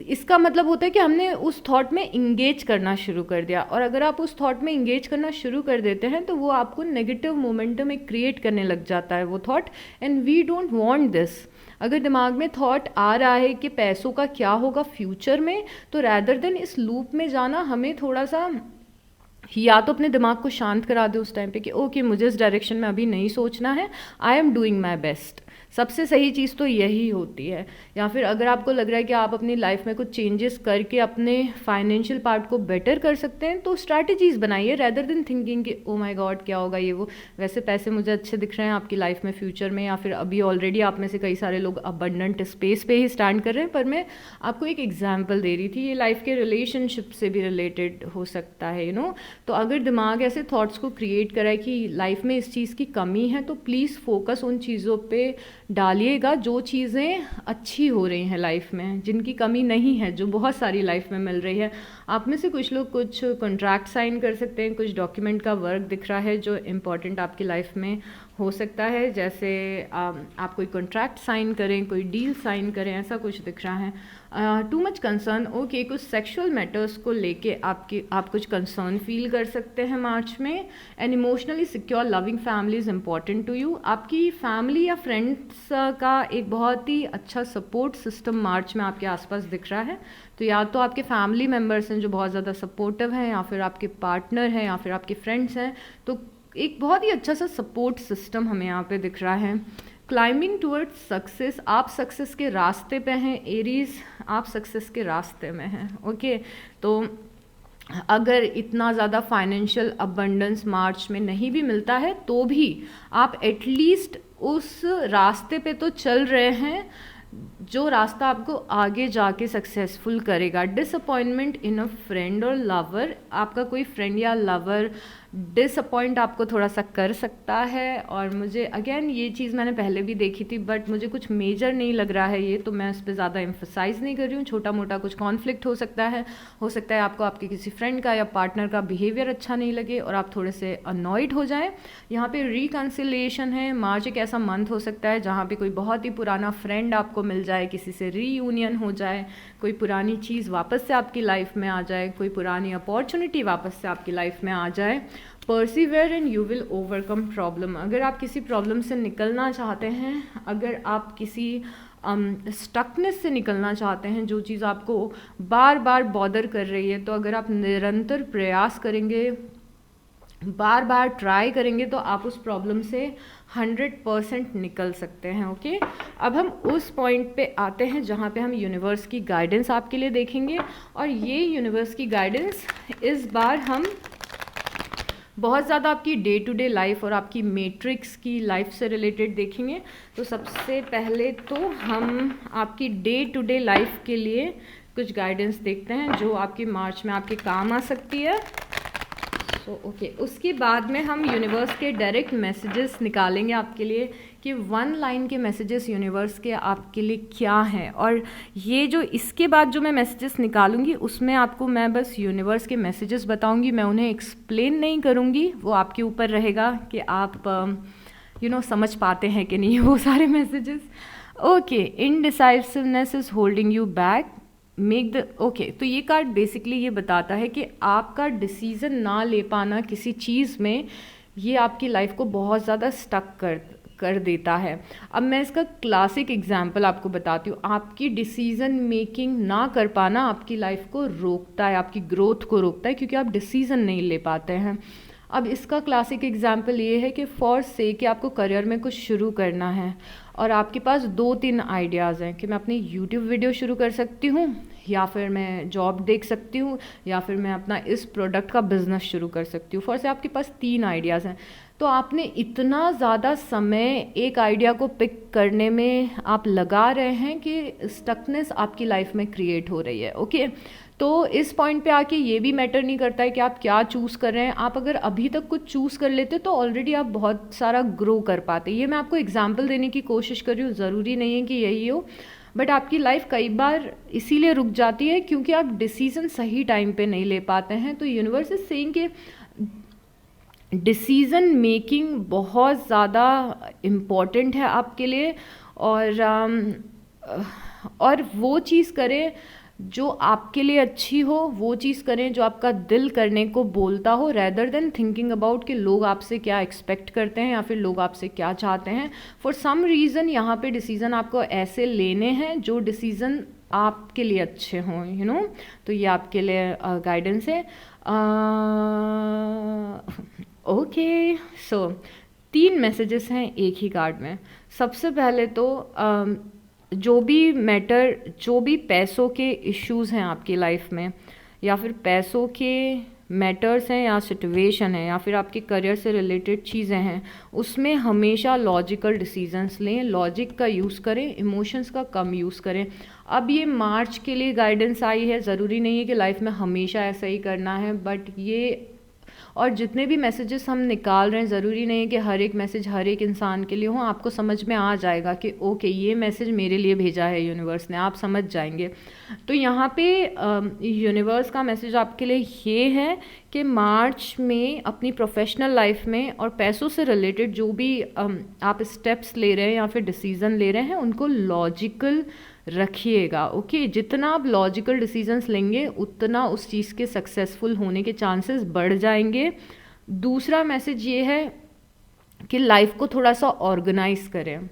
इसका मतलब होता है कि हमने उस थॉट में इंगेज करना शुरू कर दिया। और अगर आप उस थॉट में इंगेज करना शुरू कर देते हैं तो वो आपको नेगेटिव मोमेंटम एक क्रिएट करने लग जाता है वो thought, and we don't want this. अगर दिमाग में थॉट आ रहा है कि पैसों का क्या होगा फ्यूचर में, तो रैदर देन इस लूप में जाना, हमें थोड़ा सा या तो अपने दिमाग को शांत करा दो उस टाइम पे कि ओके मुझे इस डायरेक्शन में अभी नहीं सोचना है, I am doing my best. सबसे सही चीज़ तो यही होती है। या फिर अगर आपको लग रहा है कि आप अपनी लाइफ में कुछ चेंजेस करके अपने फाइनेंशियल पार्ट को बेटर कर सकते हैं, तो स्ट्रैटेजीज बनाइए रेदर देन थिंकिंग कि ओ माय गॉड क्या होगा ये वो। वैसे पैसे मुझे अच्छे दिख रहे हैं आपकी लाइफ में फ्यूचर में, या फिर अभी ऑलरेडी आप में से कई सारे लोग अबंडेंट स्पेस पे ही स्टैंड कर रहे हैं, पर मैं आपको एक एग्जाम्पल दे रही थी, ये लाइफ के रिलेशनशिप से भी रिलेटेड हो सकता है तो अगर दिमाग ऐसे थॉट्स को क्रिएट कराए कि लाइफ में इस चीज़ की कमी है, तो प्लीज़ फोकस उन चीज़ों पे डालिएगा जो चीज़ें अच्छी हो रही हैं लाइफ में, जिनकी कमी नहीं है, जो बहुत सारी लाइफ में मिल रही है। आप में से कुछ लोग कुछ कॉन्ट्रैक्ट साइन कर सकते हैं, कुछ डॉक्यूमेंट का वर्क दिख रहा है जो इम्पॉर्टेंट आपकी लाइफ में हो सकता है, जैसे आप कोई कॉन्ट्रैक्ट साइन करें, कोई डील साइन करें, ऐसा कुछ दिख रहा है। टू मच कंसर्न, ओके, कुछ सेक्सुअल मैटर्स को लेके आप कुछ कंसर्न फील कर सकते हैं मार्च में। And emotionally secure loving family is important to you. आपकी फैमिली या फ्रेंड्स का एक बहुत ही अच्छा सपोर्ट सिस्टम मार्च में आपके आसपास दिख रहा है। तो या तो आपके फैमिली मेम्बर्स हैं जो बहुत ज़्यादा सपोर्टिव हैं, या फिर आपके पार्टनर हैं, या फिर आपके फ्रेंड्स हैं, तो एक बहुत ही अच्छा सा सपोर्ट सिस्टम हमें यहाँ पे दिख रहा है। क्लाइंबिंग टूवर्ड्स सक्सेस, आप सक्सेस के रास्ते पे हैं एरीज, आप सक्सेस के रास्ते में हैं। ओके, तो अगर इतना ज़्यादा फाइनेंशियल अबंडेंस मार्च में नहीं भी मिलता है तो भी आप एटलीस्ट उस रास्ते पे तो चल रहे हैं जो रास्ता आपको आगे जाके सक्सेसफुल करेगा। डिसअपॉइंटमेंट इन अ फ्रेंड और लवर, आपका कोई फ्रेंड या लवर डिसअपॉइंट आपको थोड़ा सा कर सकता है। और मुझे अगेन ये चीज़ मैंने पहले भी देखी थी, बट मुझे कुछ मेजर नहीं लग रहा है ये, तो मैं उस पर ज़्यादा एम्फोसाइज़ नहीं कर रही हूँ। छोटा मोटा कुछ कॉन्फ्लिक्ट हो सकता है, आपको आपके किसी फ्रेंड का या पार्टनर का बिहेवियर अच्छा नहीं लगे और आप थोड़े से अनॉयड हो जाएं। यहाँ पे रिकन्सिलिएशन है। मार्च एक ऐसा मंथ हो सकता है जहाँ पे कोई बहुत ही पुराना फ्रेंड आपको मिल जाए, किसी से रीयूनियन हो जाए, कोई पुरानी चीज़ वापस से आपकी लाइफ में आ जाए, कोई पुरानी अपॉर्चुनिटी वापस से आपकी लाइफ में आ जाए। Persevere and you will overcome problem. अगर आप किसी प्रॉब्लम से निकलना चाहते हैं, अगर आप किसी स्टकनेस से निकलना चाहते हैं, जो चीज़ आपको बार बार बॉदर कर रही है, तो अगर आप निरंतर प्रयास करेंगे, बार बार ट्राई करेंगे, तो आप उस प्रॉब्लम से 100% निकल सकते हैं। ओके, अब हम उस पॉइंट पे आते हैं जहाँ पे हम यूनिवर्स की गाइडेंस आपके लिए देखेंगे। और ये यूनिवर्स की गाइडेंस इस बार हम बहुत ज़्यादा आपकी डे टू डे लाइफ और आपकी मैट्रिक्स की लाइफ से रिलेटेड देखेंगे। तो सबसे पहले तो हम आपकी डे टू डे लाइफ के लिए कुछ गाइडेंस देखते हैं जो आपकी मार्च में आपके काम आ सकती है। ओके, उसके बाद में हम यूनिवर्स के डायरेक्ट मैसेजेस निकालेंगे आपके लिए कि 1 लाइन के मैसेजेस यूनिवर्स के आपके लिए क्या हैं। और ये जो इसके बाद जो मैं मैसेजेस निकालूंगी उसमें आपको मैं बस यूनिवर्स के मैसेजेस बताऊंगी, मैं उन्हें एक्सप्लेन नहीं करूंगी। वो आपके ऊपर रहेगा कि आप समझ पाते हैं कि नहीं वो सारे messages. Okay, indecisiveness is holding you back, make the okay. तो ये कार्ड बेसिकली ये बताता है कि आपका डिसीज़न ना ले पाना किसी चीज़ में, ये आपकी लाइफ को बहुत ज़्यादा स्टक कर देता है। अब मैं इसका क्लासिक एग्जांपल आपको बताती हूँ। आपकी डिसीज़न मेकिंग ना कर पाना आपकी लाइफ को रोकता है, आपकी ग्रोथ को रोकता है, क्योंकि आप डिसीज़न नहीं ले पाते हैं। अब इसका क्लासिक एग्जांपल ये है कि फॉर से कि आपको करियर में कुछ शुरू करना है और आपके पास 2-3 आइडियाज़ हैं कि मैं अपनी यूट्यूब वीडियो शुरू कर सकती हूँ, या फिर मैं जॉब देख सकती हूँ, या फिर मैं अपना इस प्रोडक्ट का बिजनेस शुरू कर सकती हूँ। फॉर से आपके पास 3 आइडियाज़ हैं, तो आपने इतना ज़्यादा समय एक आइडिया को पिक करने में आप लगा रहे हैं कि स्टकनेस आपकी लाइफ में क्रिएट हो रही है। ओके, तो इस पॉइंट पे आके ये भी मैटर नहीं करता है कि आप क्या चूज़ कर रहे हैं। आप अगर अभी तक कुछ चूज़ कर लेते तो ऑलरेडी आप बहुत सारा ग्रो कर पाते। ये मैं आपको एग्जांपल देने की कोशिश कर रही हूँ, ज़रूरी नहीं है कि यही हो, बट आपकी लाइफ कई बार इसीलिए रुक जाती है क्योंकि आप डिसीज़न सही टाइम पे नहीं ले पाते हैं। तो यूनिवर्स इज सेइंग कि डिसीज़न मेकिंग बहुत ज़्यादा इम्पॉर्टेंट है आपके लिए, और वो चीज़ करें जो आपके लिए अच्छी हो, वो चीज़ करें जो आपका दिल करने को बोलता हो, रैदर देन थिंकिंग अबाउट कि लोग आपसे क्या एक्सपेक्ट करते हैं या फिर लोग आपसे क्या चाहते हैं। फॉर सम रीज़न यहाँ पे डिसीज़न आपको ऐसे लेने हैं जो डिसीज़न आपके लिए अच्छे हों, तो ये आपके लिए गाइडेंस है। ओके, सो 3 मैसेजेस हैं एक ही कार्ड में। सबसे पहले तो जो भी पैसों के इश्यूज़ हैं आपकी लाइफ में, या फिर पैसों के मैटर्स हैं या सिचुएशन है, या फिर आपके करियर से रिलेटेड चीज़ें हैं, उसमें हमेशा लॉजिकल डिसीजंस लें, लॉजिक का यूज़ करें, इमोशंस का कम यूज़ करें। अब ये मार्च के लिए गाइडेंस आई है, ज़रूरी नहीं है कि लाइफ में हमेशा ऐसा ही करना है, बट ये और जितने भी मैसेजेस हम निकाल रहे हैं, ज़रूरी नहीं है कि हर एक मैसेज हर एक इंसान के लिए हो। आपको समझ में आ जाएगा कि ओके ये मैसेज मेरे लिए भेजा है यूनिवर्स ने, आप समझ जाएंगे। तो यहाँ पे यूनिवर्स का मैसेज आपके लिए ये है कि मार्च में अपनी प्रोफेशनल लाइफ में और पैसों से रिलेटेड जो भी आप स्टेप्स ले रहे हैं या फिर डिसीज़न ले रहे हैं, उनको लॉजिकल रखिएगा। ओके, जितना आप लॉजिकल डिसीजंस लेंगे उतना उस चीज़ के सक्सेसफुल होने के चांसेस बढ़ जाएंगे। दूसरा मैसेज ये है कि लाइफ को थोड़ा सा ऑर्गेनाइज करें,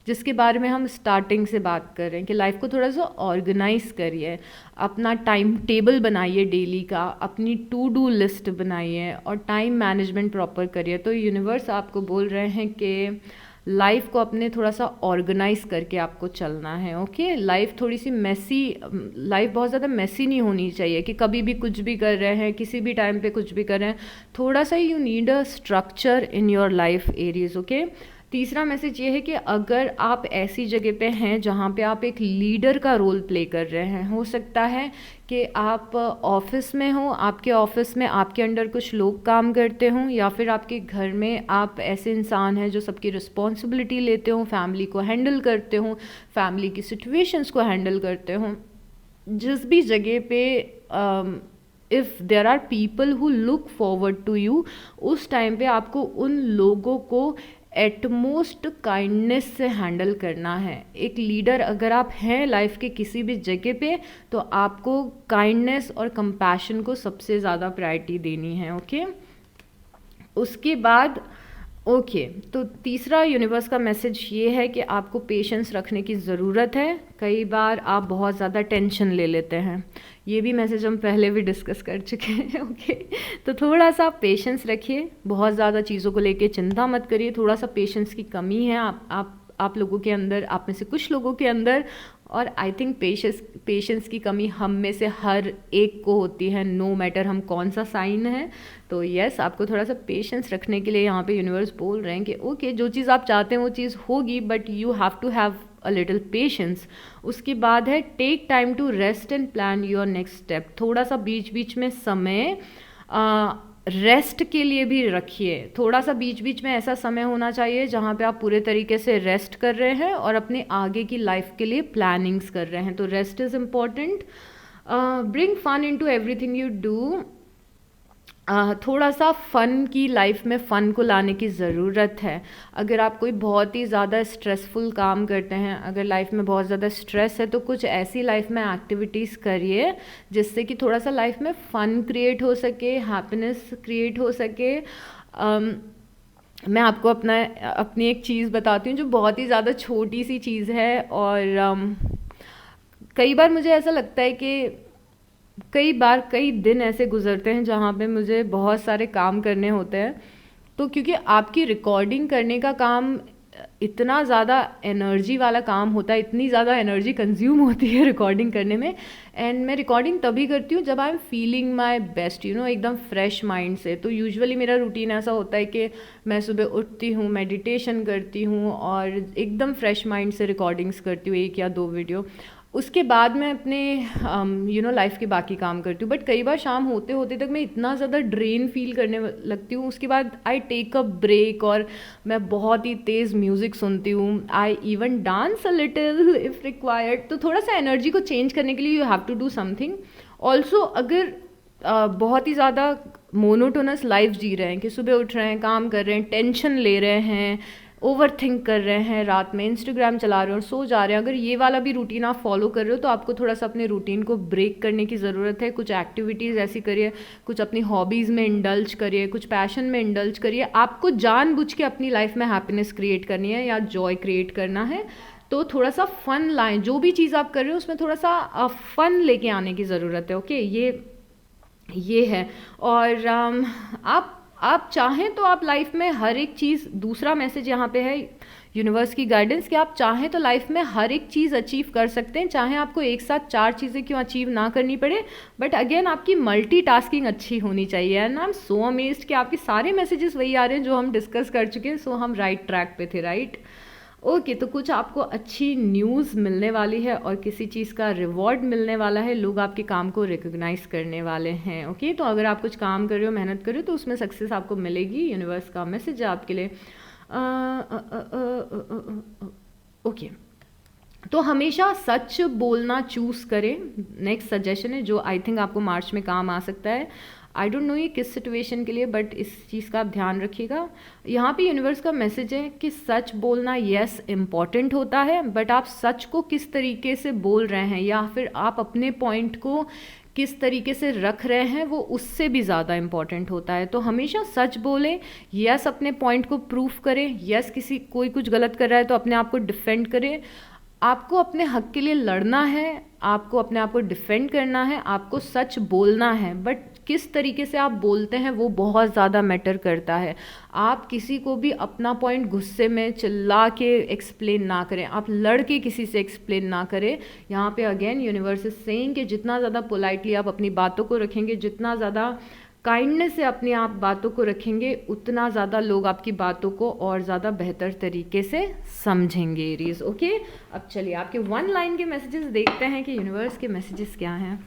जिसके बारे में हम स्टार्टिंग से बात कर रहे हैं कि लाइफ को थोड़ा सा ऑर्गेनाइज करिए, अपना टाइम टेबल बनाइए डेली का, अपनी टू डू लिस्ट बनाइए और टाइम मैनेजमेंट प्रॉपर करिए। तो यूनिवर्स आपको बोल रहे हैं कि लाइफ को अपने थोड़ा सा ऑर्गेनाइज करके आपको चलना है। ओके, लाइफ थोड़ी सी मैसी, लाइफ बहुत ज़्यादा मैसी नहीं होनी चाहिए कि कभी भी कुछ भी कर रहे हैं, किसी भी टाइम पे कुछ भी कर रहे हैं। थोड़ा सा you need a structure in your life areas. Okay, तीसरा मैसेज ये है कि अगर आप ऐसी जगह पे हैं जहाँ पे आप एक लीडर का रोल प्ले कर रहे हैं, हो सकता है कि आप ऑफिस में हो, आपके ऑफिस में आपके अंडर कुछ लोग काम करते हों, या फिर आपके घर में आप ऐसे इंसान हैं जो सबकी रिस्पॉन्सिबिलिटी लेते हों, फैमिली को हैंडल करते हों, फैमिली की सिचुएशंस को हैंडल करते हों। जिस भी जगह पे if there are people who look forward to you, उस टाइम पे आपको उन लोगों को एटमोस्ट काइंडनेस से हैंडल करना है। एक लीडर अगर आप हैं लाइफ के किसी भी जगह पे, तो आपको काइंडनेस और कंपैशन को सबसे ज़्यादा प्रायोरिटी देनी है। ओके, उसके बाद तो तीसरा यूनिवर्स का मैसेज ये है कि आपको पेशेंस रखने की ज़रूरत है। कई बार आप बहुत ज़्यादा टेंशन ले लेते हैं, ये भी मैसेज हम पहले भी डिस्कस कर चुके हैं। ओके, तो थोड़ा सा पेशेंस रखिए, बहुत ज़्यादा चीज़ों को लेके चिंता मत करिए। थोड़ा सा पेशेंस की कमी है आप लोगों के अंदर, आप में से कुछ लोगों के अंदर, और आई थिंक पेशेंस की कमी हम में से हर एक को होती है, नो मैटर हम कौन सा साइन है। तो यस, आपको थोड़ा सा पेशेंस रखने के लिए यहाँ पे यूनिवर्स बोल रहे हैं कि ओके, जो चीज़ आप चाहते हैं वो चीज़ होगी, but you have to have a little patience. उसके बाद है take time to rest and plan your next step. थोड़ा सा बीच बीच में समय रेस्ट के लिए भी रखिए। थोड़ा सा बीच बीच में ऐसा समय होना चाहिए जहाँ पे आप पूरे तरीके से रेस्ट कर रहे हैं और अपने आगे की लाइफ के लिए प्लानिंग्स कर रहे हैं। तो rest is important. Bring fun into everything you do. थोड़ा सा फ़न की लाइफ में फ़न को लाने की ज़रूरत है। अगर आप कोई बहुत ही ज़्यादा स्ट्रेसफुल काम करते हैं, अगर लाइफ में बहुत ज़्यादा स्ट्रेस है, तो कुछ ऐसी लाइफ में एक्टिविटीज़ करिए जिससे कि थोड़ा सा लाइफ में फ़न क्रिएट हो सके, हैप्पीनेस क्रिएट हो सके। मैं आपको अपनी एक चीज़ बताती हूँ जो बहुत ही ज़्यादा छोटी सी चीज़ है, और कई बार मुझे ऐसा लगता है कि कई दिन ऐसे गुजरते हैं जहाँ पे मुझे बहुत सारे काम करने होते हैं। तो क्योंकि आपकी रिकॉर्डिंग करने का काम इतना ज़्यादा एनर्जी वाला काम होता है, इतनी ज़्यादा एनर्जी कंज्यूम होती है रिकॉर्डिंग करने में, एंड मैं रिकॉर्डिंग तभी करती हूँ जब I am feeling my best, एकदम फ्रेश माइंड से। तो यूजुअली मेरा रूटीन ऐसा होता है कि मैं सुबह उठती हूँ, मेडिटेशन करती हूँ और एकदम फ्रेश माइंड से रिकॉर्डिंग्स करती हूँ, 1 या 2 वीडियो। उसके बाद मैं अपने लाइफ के बाकी काम करती हूँ। बट कई बार शाम होते होते तक मैं इतना ज़्यादा ड्रेन फील करने लगती हूँ, उसके बाद आई टेक अ ब्रेक और मैं बहुत ही तेज़ म्यूज़िक सुनती हूँ। I even dance a little if required. तो थोड़ा सा एनर्जी को चेंज करने के लिए you have to do something also. अगर बहुत ही ज़्यादा मोनोटोनस लाइफ जी रहे हैं कि सुबह उठ रहे हैं, काम कर रहे हैं, टेंशन ले रहे हैं, ओवर थिंक कर रहे हैं, रात में इंस्टाग्राम चला रहे हो और सो जा रहे हैं, अगर ये वाला भी रूटीन आप फॉलो कर रहे हो तो आपको थोड़ा सा अपने रूटीन को ब्रेक करने की ज़रूरत है। कुछ एक्टिविटीज़ ऐसी करिए, कुछ अपनी हॉबीज़ में इंडल्ज करिए, कुछ पैशन में इंडल्ज करिए। आपको जानबूझ के अपनी लाइफ में हैप्पीनेस क्रिएट करनी है या जॉय क्रिएट करना है, तो थोड़ा सा फ़न लाएं। जो भी चीज़ आप कर रहे हो उसमें थोड़ा सा फ़न लेके आने की ज़रूरत है। ओके, ये है। और आप चाहें तो आप लाइफ में हर एक चीज़, दूसरा मैसेज यहाँ पे है यूनिवर्स की गाइडेंस, कि आप चाहें तो लाइफ में हर एक चीज़ अचीव कर सकते हैं, चाहे आपको एक साथ 4 चीज़ें क्यों अचीव ना करनी पड़े, बट अगेन आपकी मल्टीटास्किंग अच्छी होनी चाहिए। And I am so amazed कि आपके सारे मैसेजेस वही आ रहे हैं जो हम डिस्कस कर चुके हैं। सो हम राइट ट्रैक पे थे, राइट। ओके, तो कुछ आपको अच्छी न्यूज़ मिलने वाली है और किसी चीज़ का रिवॉर्ड मिलने वाला है, लोग आपके काम को रिकॉग्नाइज करने वाले हैं। ओके, तो अगर आप कुछ काम कर रहे हो, मेहनत कर रहे हो, तो उसमें सक्सेस आपको मिलेगी। यूनिवर्स का मैसेज है आपके लिए। ओके, तो हमेशा सच बोलना चूज़ करें। नेक्स्ट सजेशन है जो आई थिंक आपको मार्च में काम आ सकता है। आई डोंट नो ये किस सिचुएशन के लिए, बट इस चीज़ का आप ध्यान रखिएगा। यहाँ पे यूनिवर्स का मैसेज है कि सच बोलना येस इम्पॉर्टेंट होता है, बट आप सच को किस तरीके से बोल रहे हैं या फिर आप अपने पॉइंट को किस तरीके से रख रहे हैं वो उससे भी ज़्यादा इम्पॉर्टेंट होता है। तो हमेशा सच बोलें, यस अपने पॉइंट को प्रूफ करें, यस कोई कुछ गलत कर रहा है तो अपने आप को डिफेंड करें। आपको अपने हक के लिए लड़ना है, आपको अपने आप को डिफेंड करना है, आपको सच बोलना है, बट किस तरीके से आप बोलते हैं वो बहुत ज़्यादा मैटर करता है। आप किसी को भी अपना पॉइंट गुस्से में चिल्ला के एक्सप्लेन ना करें, आप लड़ के किसी से एक्सप्लेन ना करें। यहाँ पे अगेन यूनिवर्स इज सेइंग कि जितना ज़्यादा पोलाइटली आप अपनी बातों को रखेंगे, जितना ज़्यादा काइंडनेस से अपनी आप बातों को रखेंगे, उतना ज़्यादा लोग आपकी बातों को और ज़्यादा बेहतर तरीके से समझेंगे एरीज। ओके, अब चलिए आपके 1 लाइन के मैसेजेस देखते हैं कि यूनिवर्स के मैसेजेस क्या हैं।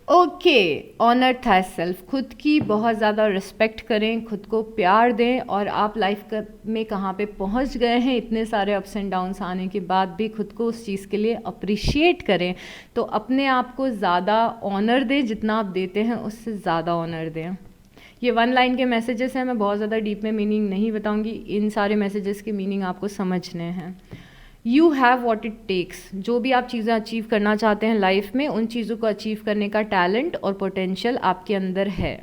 ओके, ऑनर थाई सेल्फ, खुद की बहुत ज़्यादा रिस्पेक्ट करें, खुद को प्यार दें, और आप लाइफ में कहाँ पे पहुँच गए हैं, इतने सारे अप्स एंड डाउन्स आने के बाद भी खुद को उस चीज़ के लिए अप्रिशिएट करें। तो अपने आप को ज़्यादा ऑनर दें, जितना आप देते हैं उससे ज़्यादा ऑनर दें। ये 1 लाइन के मैसेजेस हैं, मैं बहुत ज़्यादा डीप में मीनिंग नहीं बताऊँगी, इन सारे मैसेजेस के मीनिंग आपको समझने हैं। You have what it takes, जो भी आप चीज़ें अचीव करना चाहते हैं लाइफ में, उन चीज़ों को अचीव करने का टैलेंट और पोटेंशियल आपके अंदर है।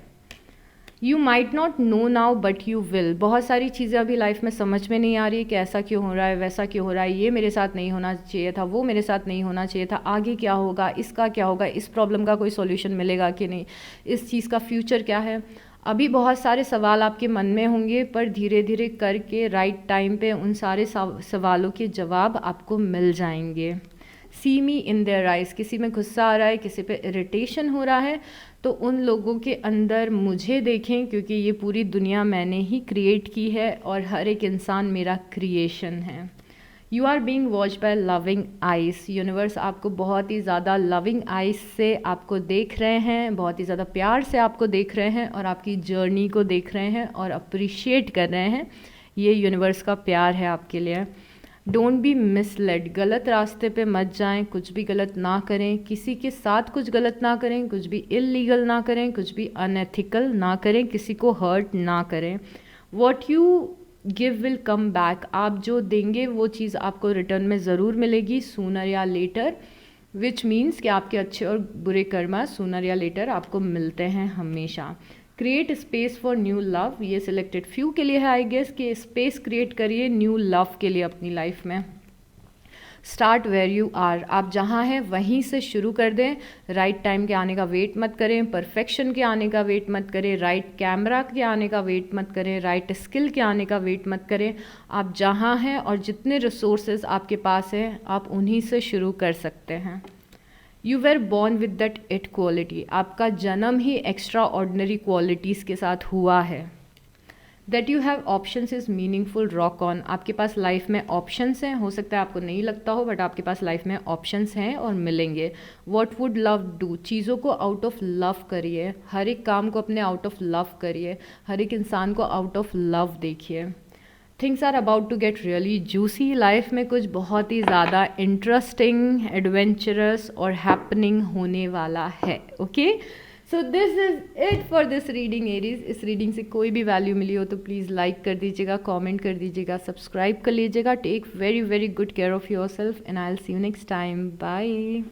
You might not know now but you will, बहुत सारी चीज़ें अभी लाइफ में समझ में नहीं आ रही कि ऐसा क्यों हो रहा है, वैसा क्यों हो रहा है, ये मेरे साथ नहीं होना चाहिए था, वो मेरे साथ नहीं होना चाहिए था, आगे क्या होगा, इसका क्या होगा, इस प्रॉब्लम का कोई सॉल्यूशन मिलेगा कि नहीं, इस चीज़ का फ्यूचर क्या है। अभी बहुत सारे सवाल आपके मन में होंगे, पर धीरे धीरे करके राइट टाइम पे उन सारे सवालों के जवाब आपको मिल जाएंगे। सी मी इन देयर आइज, किसी में गुस्सा आ रहा है, किसी पे इरिटेशन हो रहा है, तो उन लोगों के अंदर मुझे देखें, क्योंकि ये पूरी दुनिया मैंने ही क्रिएट की है और हर एक इंसान मेरा क्रिएशन है। You are being watch by loving eyes, universe आपको बहुत ही ज़्यादा लविंग आइस से आपको देख रहे हैं, बहुत ही ज़्यादा प्यार से आपको देख रहे हैं और आपकी जर्नी को देख रहे हैं और अप्रिशिएट कर रहे हैं। ये यूनिवर्स का प्यार है आपके लिए। डोंट बी मिसलेड, गलत रास्ते पे मत जाएं, कुछ भी गलत ना करें, किसी के साथ कुछ गलत ना करें, कुछ भी इलीगल ना करें, कुछ भी अनएथिकल ना करें, किसी को हर्ट ना करें। What you give will come back, आप जो देंगे वो चीज़ आपको रिटर्न में ज़रूर मिलेगी, सूनर या लेटर, विच मीन्स कि आपके अच्छे और बुरे कर्मा सूनर या लेटर आपको मिलते हैं हमेशा। Create space for new love, ये सिलेक्टेड फ्यू के लिए है आई गेस, कि स्पेस क्रिएट करिए न्यू लव के लिए अपनी लाइफ में। स्टार्ट वेयर यू आर, आप जहाँ हैं वहीं से शुरू कर दें, राइट टाइम के आने का वेट मत करें, परफेक्शन के आने का वेट मत करें, राइट कैमरा के आने का वेट मत करें, राइट स्किल के आने का वेट मत करें। आप जहाँ हैं और जितने रिसोर्सेज आपके पास हैं आप उन्हीं से शुरू कर सकते हैं। You were born with that it quality, आपका जन्म ही एक्स्ट्रा ऑर्डिनरी क्वालिटीज़ के साथ हुआ है। That you have options is meaningful rock on, आपके पास लाइफ में ऑप्शंस हैं, हो सकता है आपको नहीं लगता हो बट आपके पास लाइफ में ऑप्शंस हैं और मिलेंगे। वॉट वुड लव डू, चीज़ों को आउट ऑफ लव करिए, हर एक काम को अपने आउट ऑफ लव करिए, हर एक इंसान को आउट ऑफ लव देखिए। Things are about to get really juicy, life में कुछ बहुत ही ज़्यादा इंटरेस्टिंग, एडवेंचरस और हैपनिंग होने वाला है। Okay, so this is it for this reading Aries. इस रीडिंग से कोई भी वैल्यू मिली हो तो प्लीज़ लाइक कर दीजिएगा, कमेंट कर दीजिएगा, सब्सक्राइब कर लीजिएगा। Take very very good care of yourself and I will see you next time. Bye.